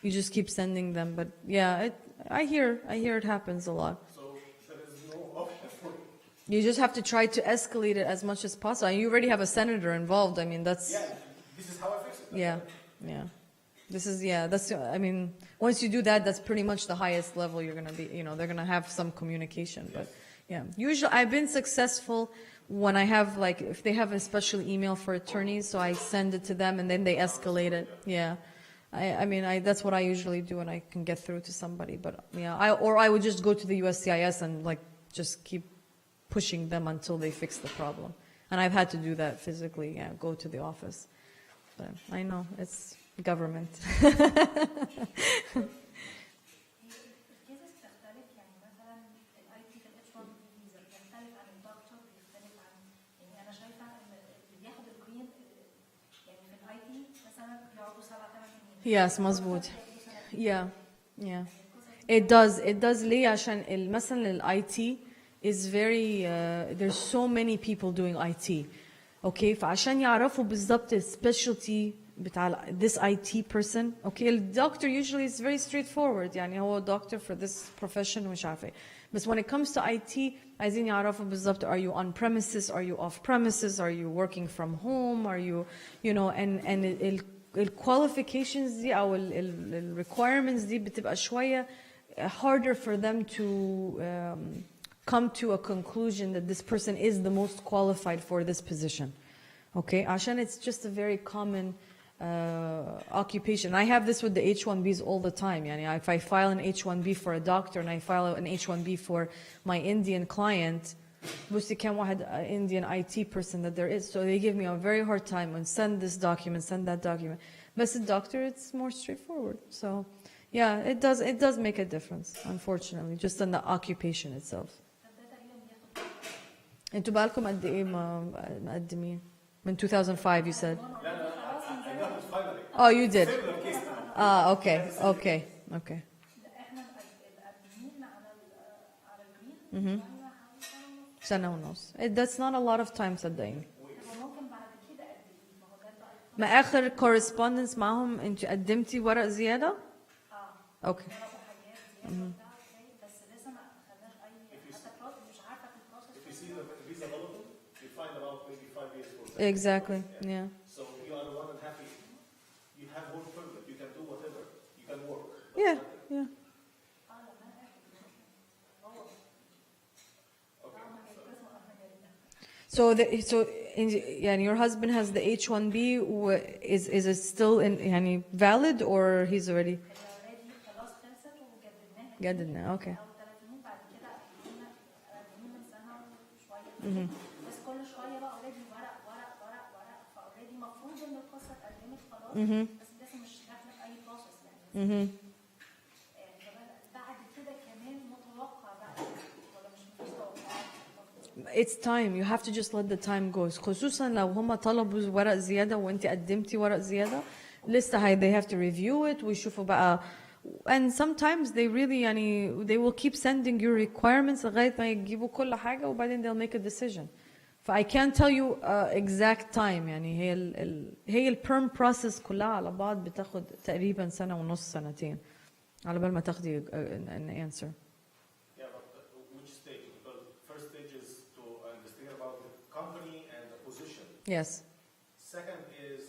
you just keep sending them. But yeah, I hear it happens a lot. So there is no option for it. You just have to try to escalate it as much as possible. And you already have a senator involved. I mean, that's, Yeah, this is how I fix it. yeah, yeah. That's, I mean, once you do that, that's pretty much the highest level you're going to be, they're going to have some communication. But yeah, usually I've been successful when I have, like, if they have a special email for attorneys, so I send it to them and then they escalate it. Yeah. I mean, that's what I usually do when I can get through to somebody. But yeah, I would just go to the USCIS and like just keep pushing them until they fix the problem. And I've had to do that physically, yeah, go to the office. But I know, it's government. الكيسز بتختلف يعني مثلا الاي تي في الاتش 1 فيزا بتختلف عن الدكتور بيختلف عن يعني انا شايفه ان اللي بياخد الجرين يعني في الاي تي مثلا بيقعدوا 7-8 سنين. Yes, مظبوط. Yeah. It does ليه عشان مثلا ال IT is very there's so many people doing IT. Okay, فعشان يعرفوا بالضبط specialty بتاع this IT person. Okay, the doctor usually is very straightforward. يعني هو doctor for this profession ومش عارفة. But when it comes to IT, عايزين يعرفوا بالضبط are you on premises, are you off premises, are you working from home, are you, and ال qualifications دي أو ال requirements دي بتبقى شوية harder for them to come to a conclusion that this person is the most qualified for this position. Okay, عشان it's just a very common occupation. I have this with the H-1Bs all the time. يعني if I file an H-1B for a doctor and I file an H-1B for my Indian client, بصي كم واحد Indian IT person that there is. So they give me a very hard time and send this document, send that document. But the doctor, it's more straightforward. So yeah, it does make a difference, unfortunately, just in the occupation itself. انتوا بقالكم قد ايه مقدمين؟ من 2005 you said. I got it finally. Oh, you did. Similar case. Okay. احنا مقدمين على الجرين سنة ونص. That's not a lot of time صدقيني. ممكن بعد كده قد ايه؟ ما هو ده بقى ما آخر correspondence معهم انت قدمتي ورق زيادة؟ Okay. حاجات زياده وبتاع بس لسه ما خدناش اي حتى بروسس مش عارفه في البروسس. If you see the visa bulletin, you find about maybe 5 years for that. Exactly. Yeah. So you are 1.5 years. You have work permit. You can do whatever. You can work. Yeah. So يعني your husband has the H-1B. Is it still يعني valid or he's already خلاص خلصت وجددناها جددنا؟ Okay. او 30 بعد كده قدمنا من سنه وشويه بس كل شويه بقى اوريدي ورق فاوريدي المفروض ان القصه اتقدمت خلاص بس لسه مش داخله في اي بروسس يعني بعد كده كمان متوقع بقى ولا مش متوقع. It's time. You have to just let the time go. خصوصا لو هم طلبوا ورق زيادة وانت قدمتي ورق زيادة لسه they have to review it ويشوفوا بقى. And sometimes they really يعني they will keep sending you requirements لغاية ما يجيبوا كل حاجة وبعدين they'll make a decision. I can't tell you exact time. يعني هي ال perm process كلها على بعض بتاخد تقريبا سنة ونص سنتين على بال ما تاخدي an answer. Yeah, but which stage? Because first stage is to investigate about the company and the position. Yes. Second is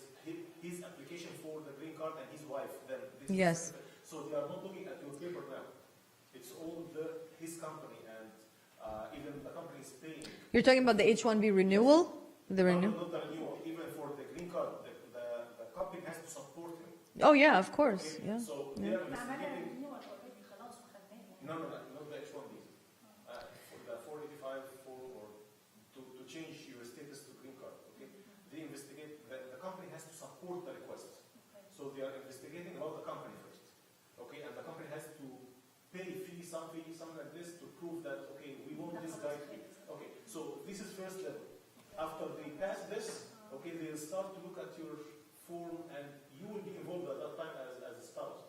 his application for the green card and his wife. Then this Yes. is so they are not looking at your paper now. It's all his company and even the company is paying. You're talking about the H-1B renewal? The renewal? Not the renewal. Even for the green card, the Coptic has to support him. Oh yeah, of course. Okay? Yeah. So they are عملنا investigating. رينيول اوريدي خلاص وخدناه يعني. No, not the H-1B. For the 485 or to change your status to green card. Okay, they investigate. The company has to support the request. So they are investigating about the company first. Okay, and the company has to pay something like this to prove that okay, we want this guy to be. Okay, so this is first level. After they pass this, okay, they'll start to look at your form and you will be involved at that time as a spouse.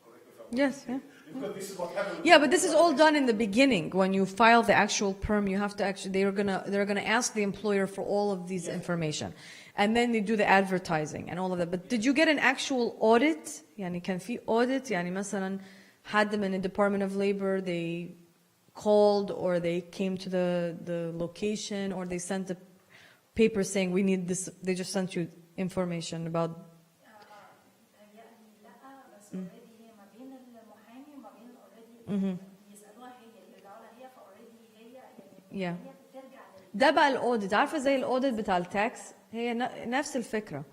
Correct me if I'm wrong. Yes. Yeah. Because this is what happened. Yeah, but this is all done in the beginning. When you file the actual perm, you have to actually they're gonna ask the employer for all of these information, and then they do the advertising and all of that. But did you get an actual audit? يعني كان في audit يعني مثلا had them in the Department of Labor, they called or they came to the location or they sent a paper saying we need this, they just sent you information about. لا بس اوريدي هي ما بين المحامي وما بين اوريدي يسالوها هي يرجعوا لها هي فاوريدي هي يعني Yeah. هي بترجع ده بقى الاوديت، عارفه زي الاوديت بتاع التاكس، هي نفس الفكره.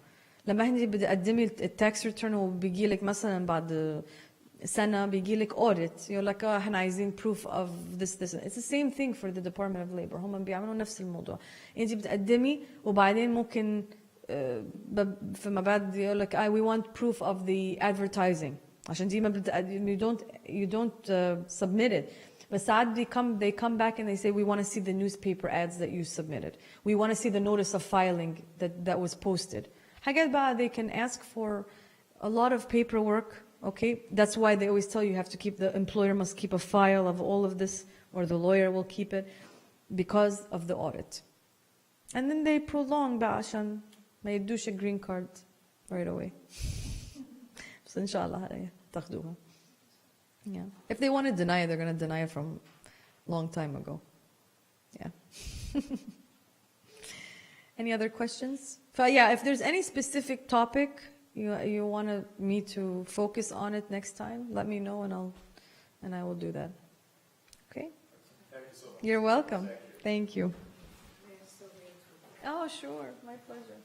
لما انت بتقدمي التاكس ريتيرن وبيجي لك مثلا بعد سنه بيجي لك اوديت يقول لك احنا عايزين proof of this. It's the same thing for the Department of Labor. هم بيعملوا نفس الموضوع. انت بتقدمي وبعدين ممكن فيما بعد يقول لك we want proof of the advertising عشان دي ما you don't submit it. But ساعات they come back and they say we want to see the newspaper ads that you submitted. We want to see the notice of filing that was posted. حاجات بقى they can ask for a lot of paperwork. Okay, that's why they always tell you have to keep, the employer must keep a file of all of this, or the lawyer will keep it, because of the audit. And then they prolong بقى عشان ما يدوش a green card right away. بس إن شاء الله تاخدوها. Yeah. If they want to deny it, they're going to deny it from a long time ago. Yeah. Any other questions? Yeah, if there's any specific topic you want me to focus on it next time, let me know and I will do that. Okay? Thank you so much. You're welcome. Thank you. Oh, sure. My pleasure.